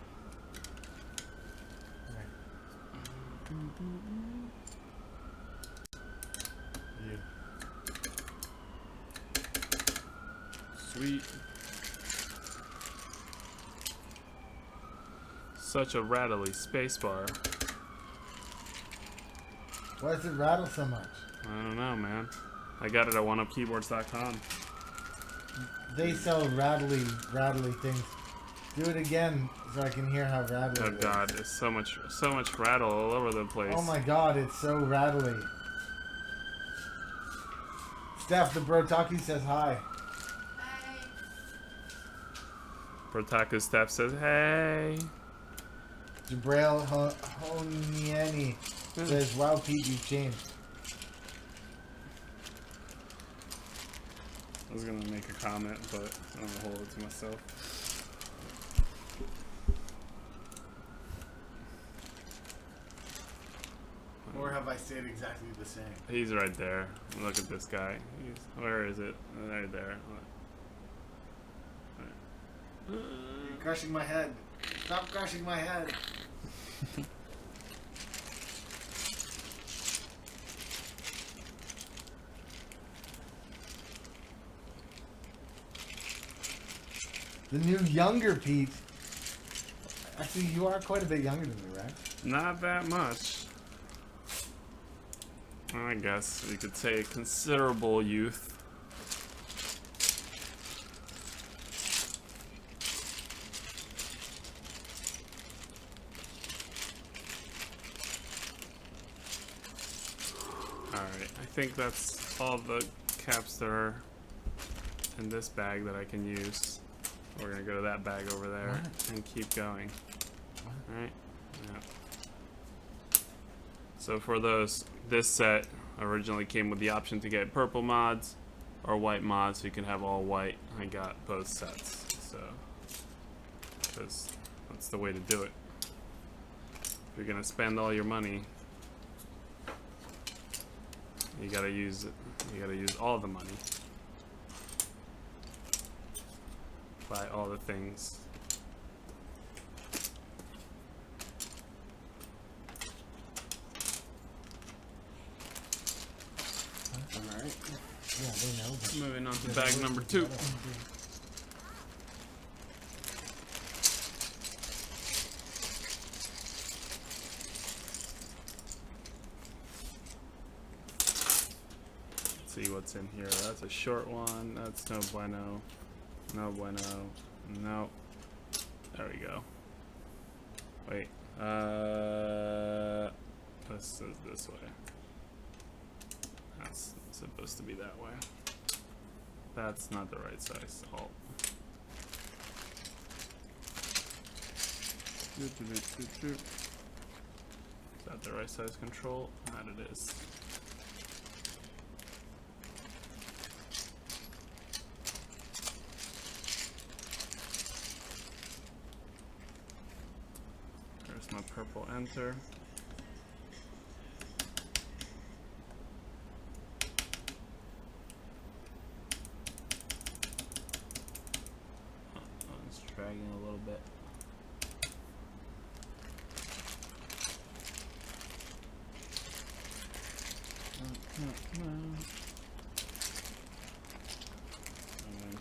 You. Sweet. Such a rattly space bar. Why does it rattle so much? I don't know, man. I got it at oneupkeyboards.com. They sell rattly things. Do it again so I can hear how rattly Oh it is. god, there's so much rattle all over the place. Oh my god, it's so rattly. Steph, the Brotaki says hi. Hi. Protaku Steph says, hey. Jabrail Honiani says, wow, Pete, you've changed. I was gonna make a comment, but I'm gonna hold it to myself. Or have I stayed exactly the same? He's right there. Look at this guy. Where is it? Right there. You're crushing my head. Stop crushing my head. The new younger Pete. Actually, you are quite a bit younger than me, right? Not that much. I guess you could say considerable youth. Alright, I think that's all the caps that are in this bag that I can use. We're gonna go to that bag over there and keep going. Alright? Yeah. So for those, this set originally came with the option to get purple mods or white mods, so you can have all white. I got both sets, so because that's the way to do it. If you're gonna spend all your money, you gotta use it. You gotta use all the money. Buy all the things. Alright. Yeah, they know. Moving on to bag number 2. Let's see what's in here. That's a short one. That's no bueno. No bueno. No. There we go. Wait. This is this way. That's supposed to be that way. That's not the right size. Alt. Is that the right size control? That it is. There's my purple enter. Come on.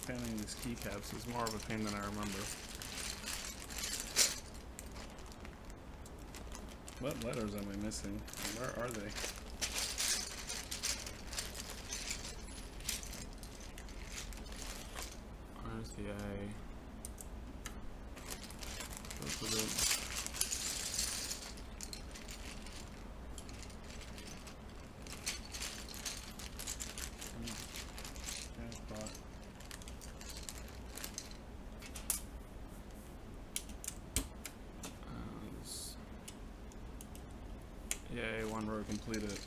Fanning these keycaps is more of a pain than I remember. What letters am I missing? Where are they? Where's the A? Those are the... Yay, one row completed.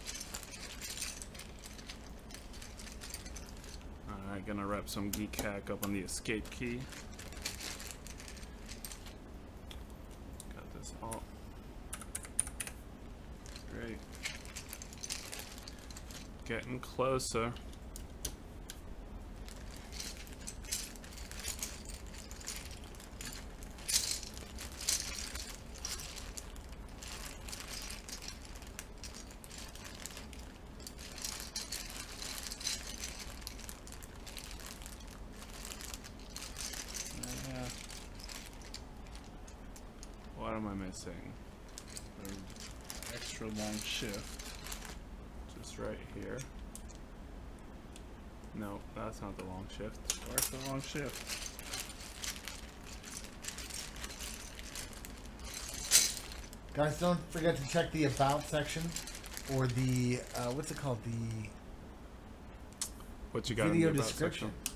Alright, gonna wrap some Keycap up on the escape key. Got this all. Great. Getting closer. What am I missing? An extra long shift. Just right here. No, that's not the long shift. Where's the long shift? Guys, don't forget to check the About section, or the, what's it called? The What you got video in the About description. section?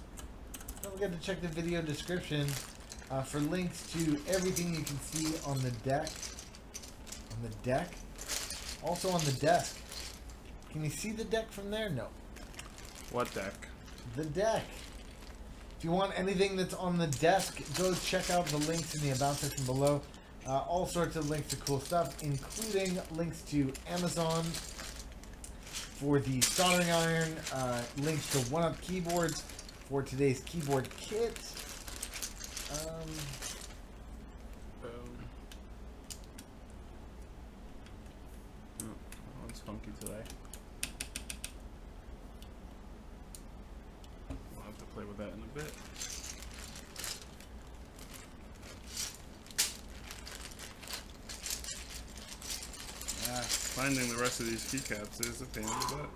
Don't forget to check the video description for links to everything you can see on the deck. On the deck. Also on the desk. Can you see the deck from there? No. What deck? The deck. If you want anything that's on the desk, go check out the links in the About section below. All sorts of links to cool stuff, including links to Amazon for the soldering iron, links to 1UP keyboards for today's keyboard kit. Boom. Oh, that one's funky today. We'll have to play with that in a bit. Finding the rest of these keycaps is a pain in the butt.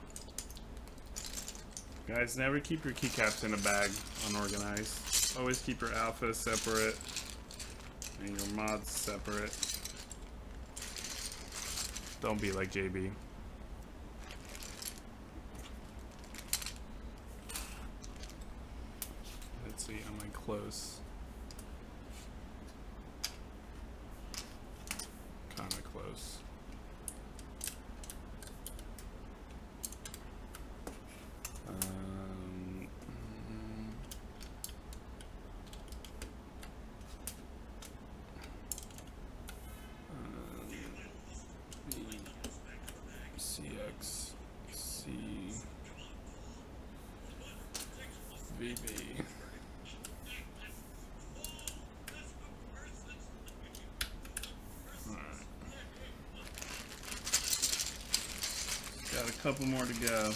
Guys, never keep your keycaps in a bag unorganized. Always keep your alphas separate and your mods separate. Don't be like JB. Let's see, am I close? Kinda close. CX, C, VB. Alright. Got a couple more to go.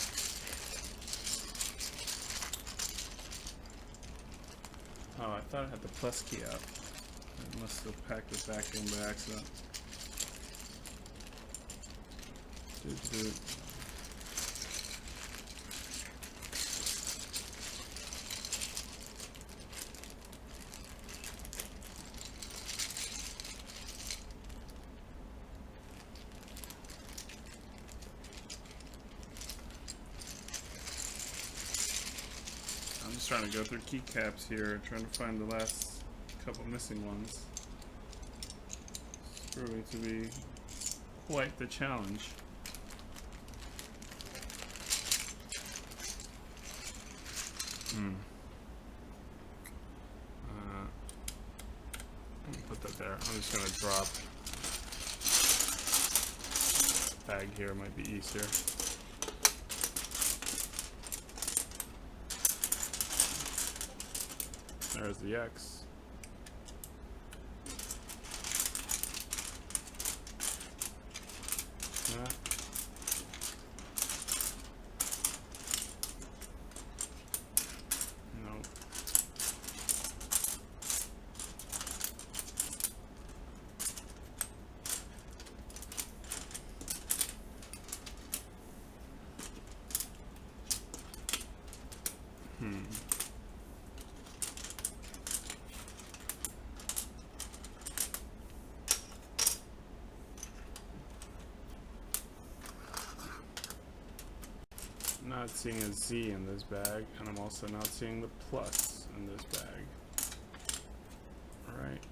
Oh, I thought I had the plus key out. I must have packed this back in by accident. Dude. I'm just trying to go through keycaps here, trying to find the last couple missing ones. It's proving to be quite the challenge. Put that there. I'm just gonna drop bag here, might be easier. There's the X. Not seeing a Z in this bag, and I'm also not seeing the plus in this bag. Alright.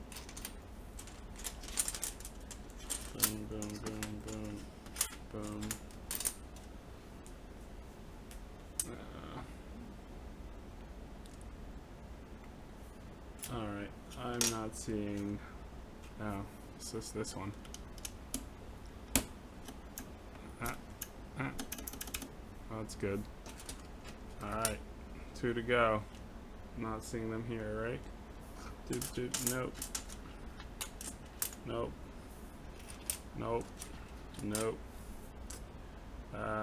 Boom, boom, boom, boom, boom. Alright, I'm not seeing. Oh, it's just this one. Oh, that's good. Alright, 2 to go. Not seeing them here, right? Nope. Nope. Nope. Nope. Alright,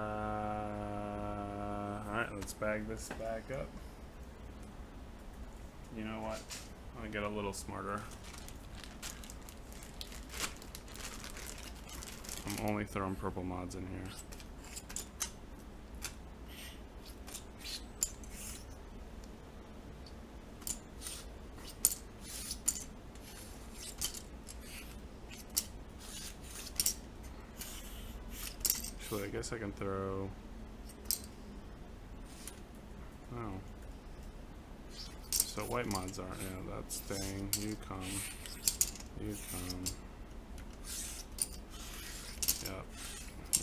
let's bag this back up. You know what? I'm gonna get a little smarter. I'm only throwing purple mods in here. Actually, I guess I can throw. Oh. So white mods aren't. Yeah, that's staying. You come. You come. Yup.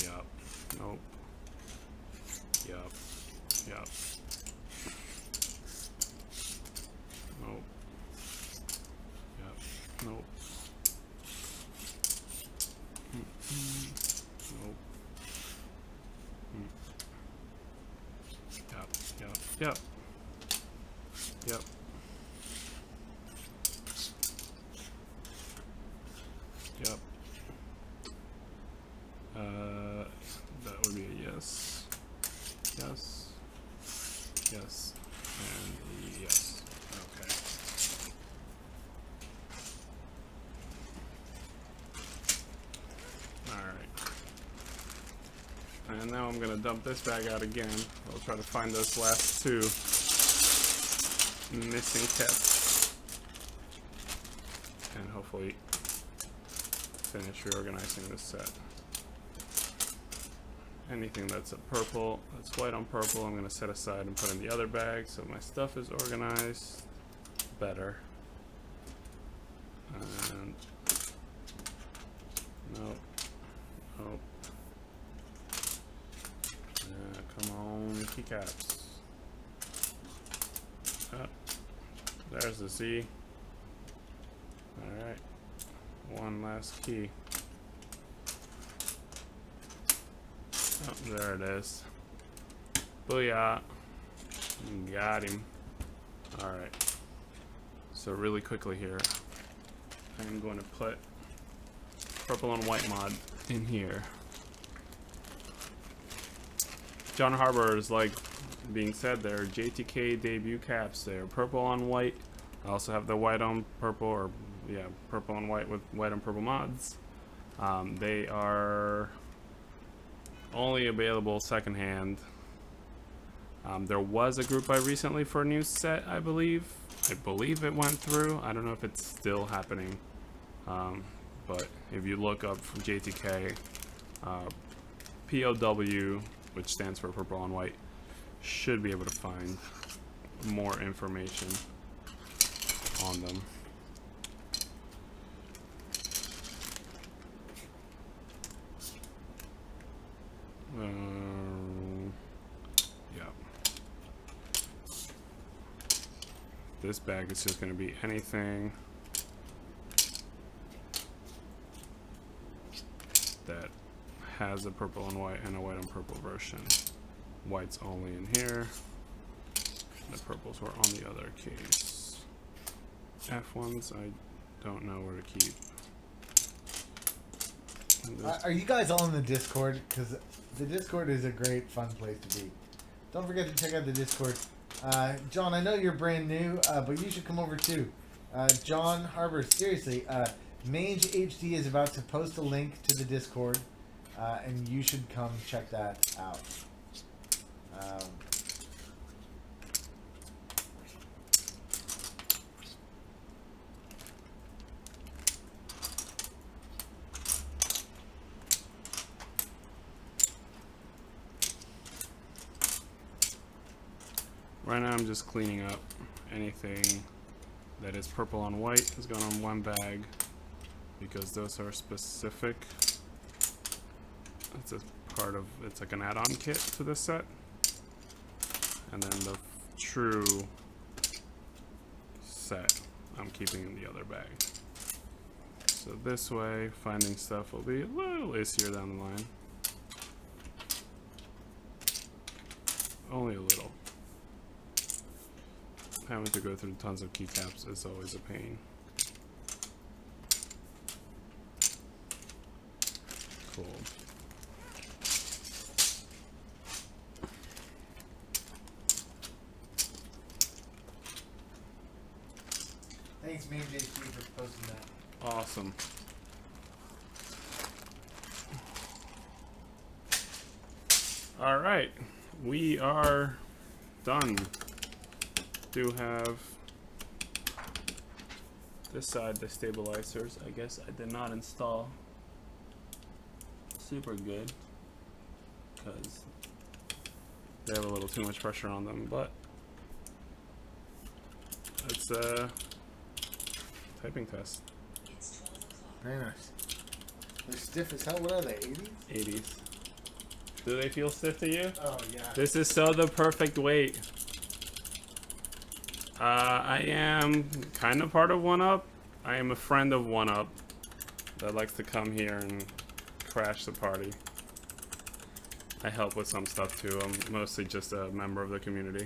Yup. Nope. Yup. Yup. Nope. Yup. Nope. Nope. Yup. Yup. Yup. Yep. Yep. That would be a yes. Yes. Yes. And yes. Okay. Alright. And now I'm gonna dump this bag out again. I'll try to find those last 2 missing kits. And hopefully finish reorganizing this set. Anything that's a purple, that's white on purple, I'm gonna set aside and put in the other bag so my stuff is organized better. And nope. Nope. Come on, keycaps. Oh, there's the Z. Alright. One last key. Oh, there it is. Booyah. Got him. Alright. So really quickly here, I'm going to put purple and white mod in here. John Harbor is like being said there. JTK debut caps there. Purple on white. I also have the white on purple, or yeah, purple and white with white and purple mods. They are only available secondhand. There was a group buy recently for a new set, I believe. I believe it went through. I don't know if it's still happening. But if you look up from JTK, POW, which stands for purple and white, should be able to find more information on them. Yeah. This bag is just going to be anything that has a purple and white and a white and purple version. White's only in here. The purples were on the other case. F1s, I don't know where to keep. Are you guys all in the Discord? Because the Discord is a great, fun place to be. Don't forget to check out the Discord. John, I know you're brand new, but you should come over too. John Harbor, seriously, Mange HD is about to post a link to the Discord, and you should come check that out. Right now I'm just cleaning up anything that is purple on white is going on one bag because those are specific. It's a part of, it's like an add-on kit to this set. And then the true set I'm keeping in the other bag. So this way, finding stuff will be a little easier down the line. Only a little. Having to go through tons of keycaps is always a pain. Cool. Thanks, me and JP, for posting that. Awesome. All right, we are done. Do have this side, the stabilizers. I guess I did not install super good because they have a little too much pressure on them, but it's a typing test. Very nice. They're stiff as hell. What are they, 80s? 80s. Do they feel stiff to you? Oh, yeah. This is so the perfect weight. I am kind of part of 1UP. I am a friend of 1UP that likes to come here and crash the party. I help with some stuff too. I'm mostly just a member of the community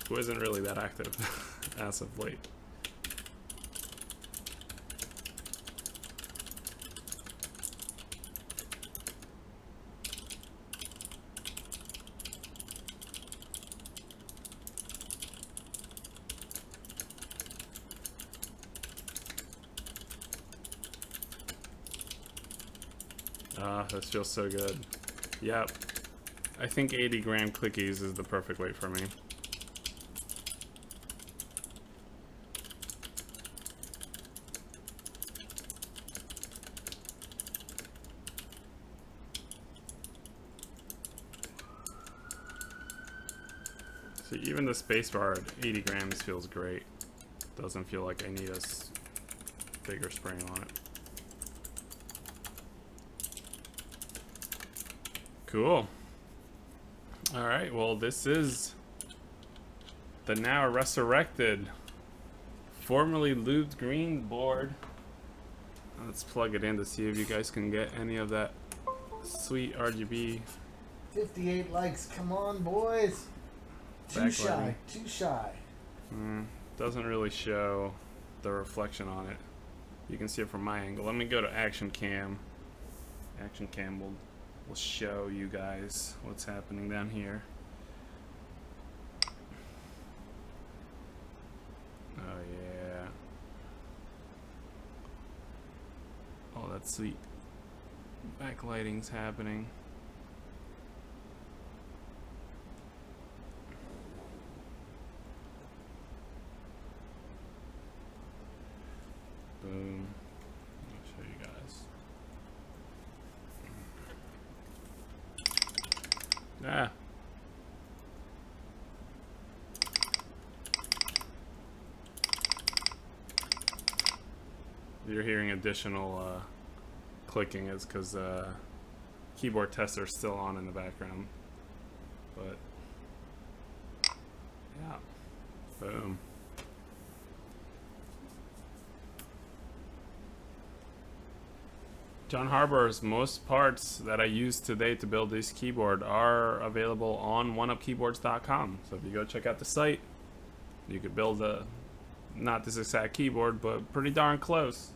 who isn't really that active as of late. This feels so good. Yep. I think 80-gram clickies is the perfect weight for me. See, even the spacebar at 80 grams feels great. Doesn't feel like I need a bigger spring on it. Cool. Alright, well, this is the now resurrected, formerly lubed green board. Let's plug it in to see if you guys can get any of that sweet RGB. 58 likes. Come on, boys. Too shy. Too shy. Doesn't really show the reflection on it. You can see it from my angle. Let me go to Action Cam. Action Cam will show you guys what's happening down here. Oh yeah. Oh, that sweet backlighting's happening. Boom. I'll show you guys. Ah. You're hearing additional clicking is because keyboard tester is still on in the background. But yeah. Boom. John Harbour's most parts that I used today to build this keyboard are available on oneupkeyboards.com. So if you go check out the site, you could build a, not this exact keyboard, but pretty darn close.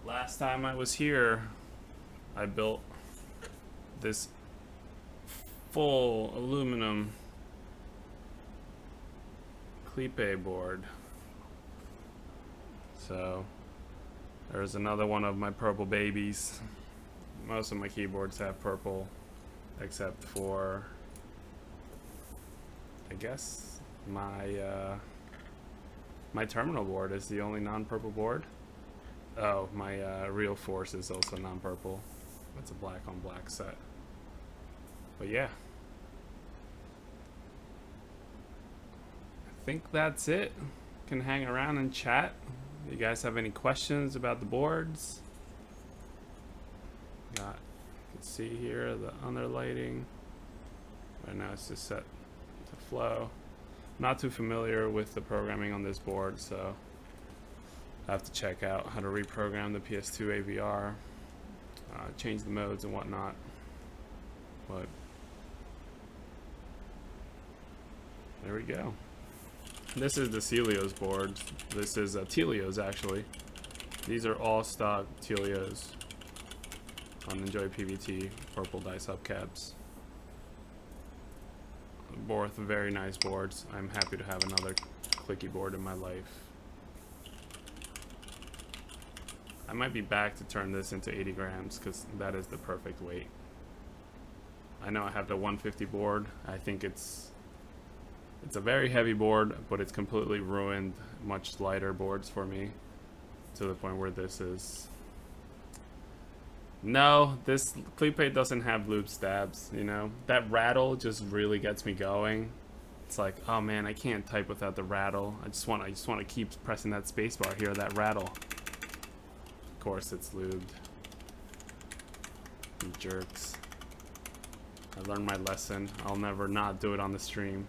Last time I was here, I built this full aluminum Keycap board. So there's another one of my purple babies. Most of my keyboards have purple, except for, I guess, my terminal board is the only non-purple board. Oh, my Real Force is also non-purple. It's a black on black set. But yeah, think that's it. Can hang around and chat. You guys have any questions about the boards? Got, you can see here the underlighting. Right now it's just set to flow. Not too familiar with the programming on this board, so I have to check out how to reprogram the PS2 AVR, change the modes and whatnot. But there we go. This is the Celios board. This is Telios actually. These are all stock Telios on Enjoy PVT purple dice hubcaps. Both very nice boards. I'm happy to have another clicky board in my life. I might be back to turn this into 80 grams because that is the perfect weight. I know I have the 150 board. I think it's a very heavy board, but it's completely ruined much lighter boards for me to the point where this is. No, this Keycap doesn't have loop stabs, you know? That rattle just really gets me going. It's like, oh man, I can't type without the rattle. I just want to keep pressing that spacebar here, that rattle. Of course it's lubed. You jerks. I learned my lesson. I'll never not do it on the stream.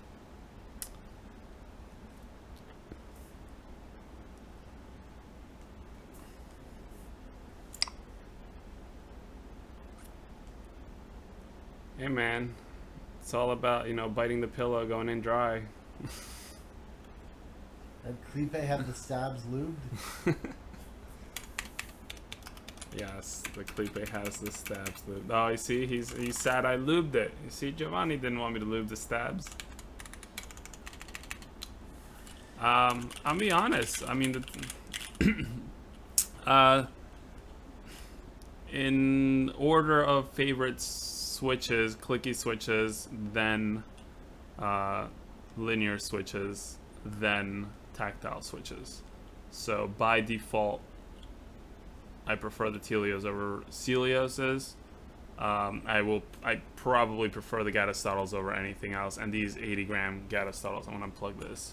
Hey man, it's all about, you know, biting the pillow, going in dry. And Keycap have the stabs lubed? Yes, the Keycap has the stabs lubed. Oh, you see, he's sad I lubed it. You see, Giovanni didn't want me to lube the stabs. I'll be honest. I mean, in order of favorites, switches, clicky switches, then linear switches, then tactile switches. So by default, I prefer the Telios over Celioses. I probably prefer the Gatistotles over anything else. And these 80-gram Gatistotles, I'm gonna unplug this.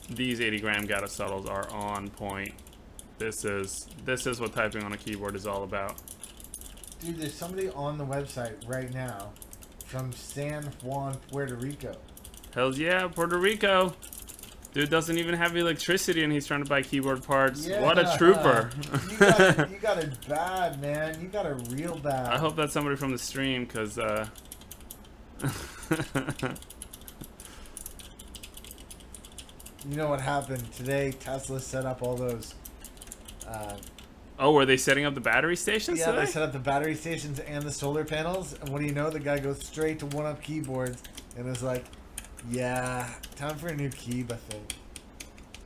These 80-gram Gatistotles are on point. This is what typing on a keyboard is all about. Dude, there's somebody on the website right now from San Juan, Puerto Rico. Hells yeah, Puerto Rico. Dude doesn't even have electricity and he's trying to buy keyboard parts. Yeah. What a trooper. You got it bad, man. You got it real bad. I hope that's somebody from the stream, because You know what happened today? Tesla set up all those. Oh, were they setting up the battery stations Yeah, today? they set up the battery stations and the solar panels. And what do you know? The guy goes straight to 1UP keyboards and is like, "Yeah, time for a new key, I think."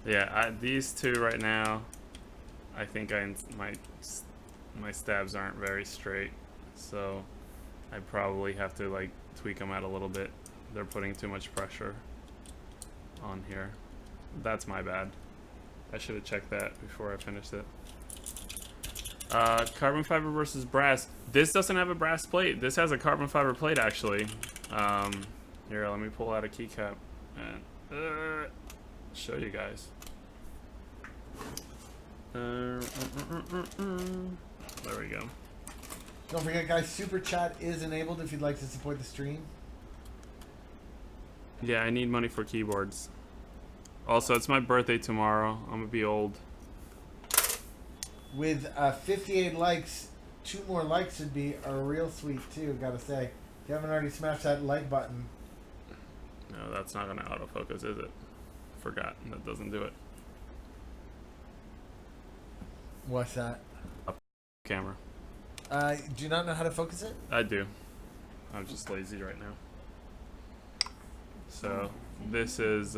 Yeah, these two right now, I think my stabs aren't very straight, so I probably have to like tweak them out a little bit. They're putting too much pressure on here. That's my bad. I should have checked that before I finished it. Carbon fiber versus brass. This doesn't have a brass plate. This has a carbon fiber plate actually. Here, let me pull out a keycap and show you guys. There we go. Don't forget, guys, Super Chat is enabled if you'd like to support the stream. Yeah, I need money for keyboards. Also, it's my birthday tomorrow. I'm gonna be old. With 58 likes, 2 more likes would be a real sweet too, gotta say. If you haven't already smashed that like button. No, that's not gonna autofocus, is it? Forgot. That doesn't do it. What's that? Camera. Do you not know how to focus it? I do. I'm just lazy right now. So, this is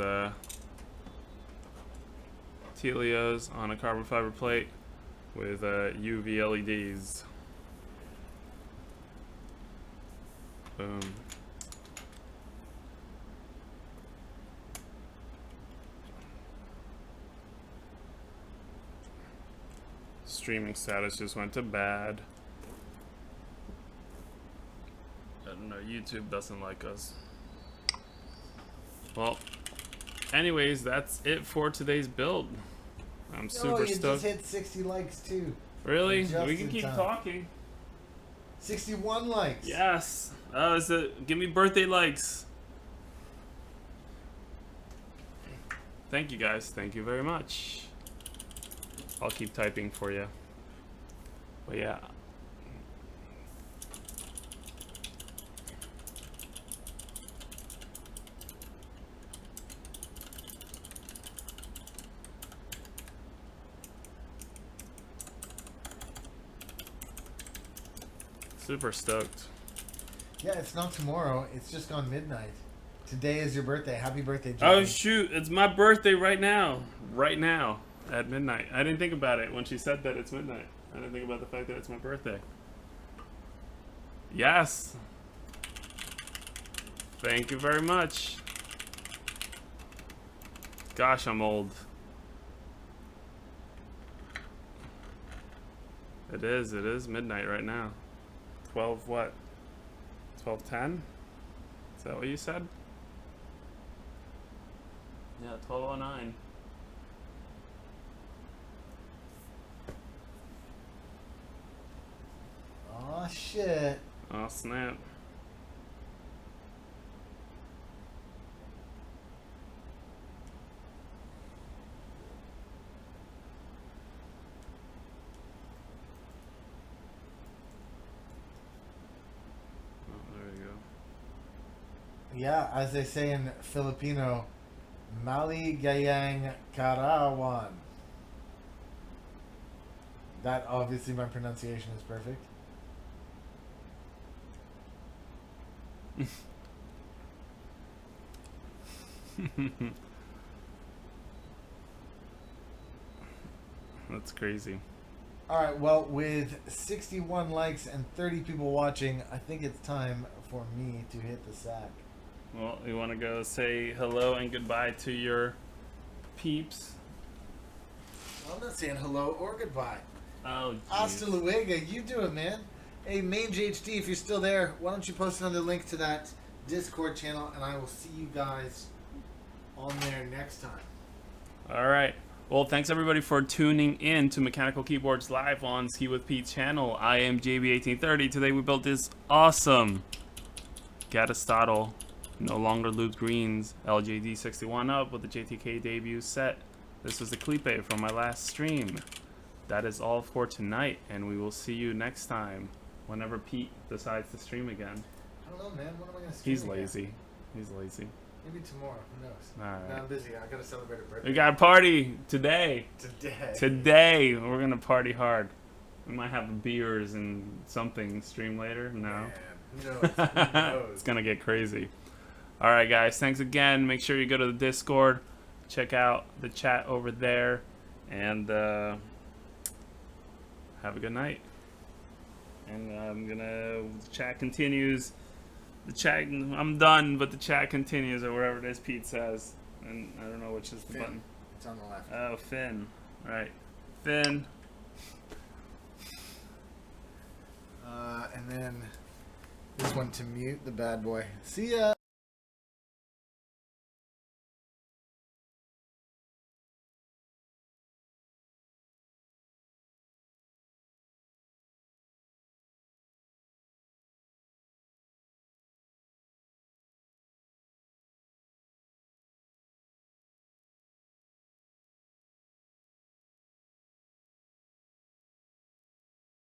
Telios on a carbon fiber plate with UV LEDs. Boom. Streaming status just went to bad. I don't know, YouTube doesn't like us. Well, anyways, that's it for today's build. I'm super you stoked. just hit 60 likes too. Really? Just We can in keep time. talking. 61 likes. Yes. Give me birthday likes. Thank you guys. Thank you very much. I'll keep typing for you. But yeah. Super stoked. Yeah, it's not tomorrow. It's just gone midnight. Today is your birthday. Happy birthday, JB. Oh shoot, it's my birthday right now. Right now. At midnight. I didn't think about it when she said that it's midnight. I didn't think about the fact that it's my birthday. Yes. Thank you very much. Gosh, I'm old. It is midnight right now. 12 what? 12:10? Is that what you said? Yeah, 12:09. Oh shit. Oh snap. Yeah, as they say in Filipino, Maligayang Karawan. That obviously my pronunciation is perfect. That's crazy. Alright, well, with 61 likes and 30 people watching, I think it's time for me to hit the sack. Well, you want to go say hello and goodbye to your peeps? I'm not saying hello or goodbye. Oh, Hasta jeez. luego, you do it, man. Hey, Main JHD, if you're still there, why don't you post another link to that Discord channel, and I will see you guys on there next time. All right. Well, thanks everybody for tuning in to Mechanical Keyboards Live on Ski with Pete channel. I am JB1830. Today we built this awesome Gatistotle, no longer looped greens, LJD61up with the JTK debut set. This was the clipe from my last stream. That is all for tonight, and we will see you next time whenever Pete decides to stream again. I don't know, man. When am I going to stream He's again? lazy. He's lazy. Maybe tomorrow. Who knows? All right. No, I'm busy. I got to celebrate a birthday. We got a party today. Today. Today we're gonna party hard. We might have beers and something stream later. No. Man, who knows? Who knows? It's gonna get crazy. All right, guys. Thanks again. Make sure you go to the Discord, check out the chat over there, and have a good night. And the chat continues. The chat. I'm done, but the chat continues, or whatever it is Pete says. And I don't know which is the Finn. button. It's on the left. Oh, Finn. All right, Finn. And then this one to mute the bad boy. See ya.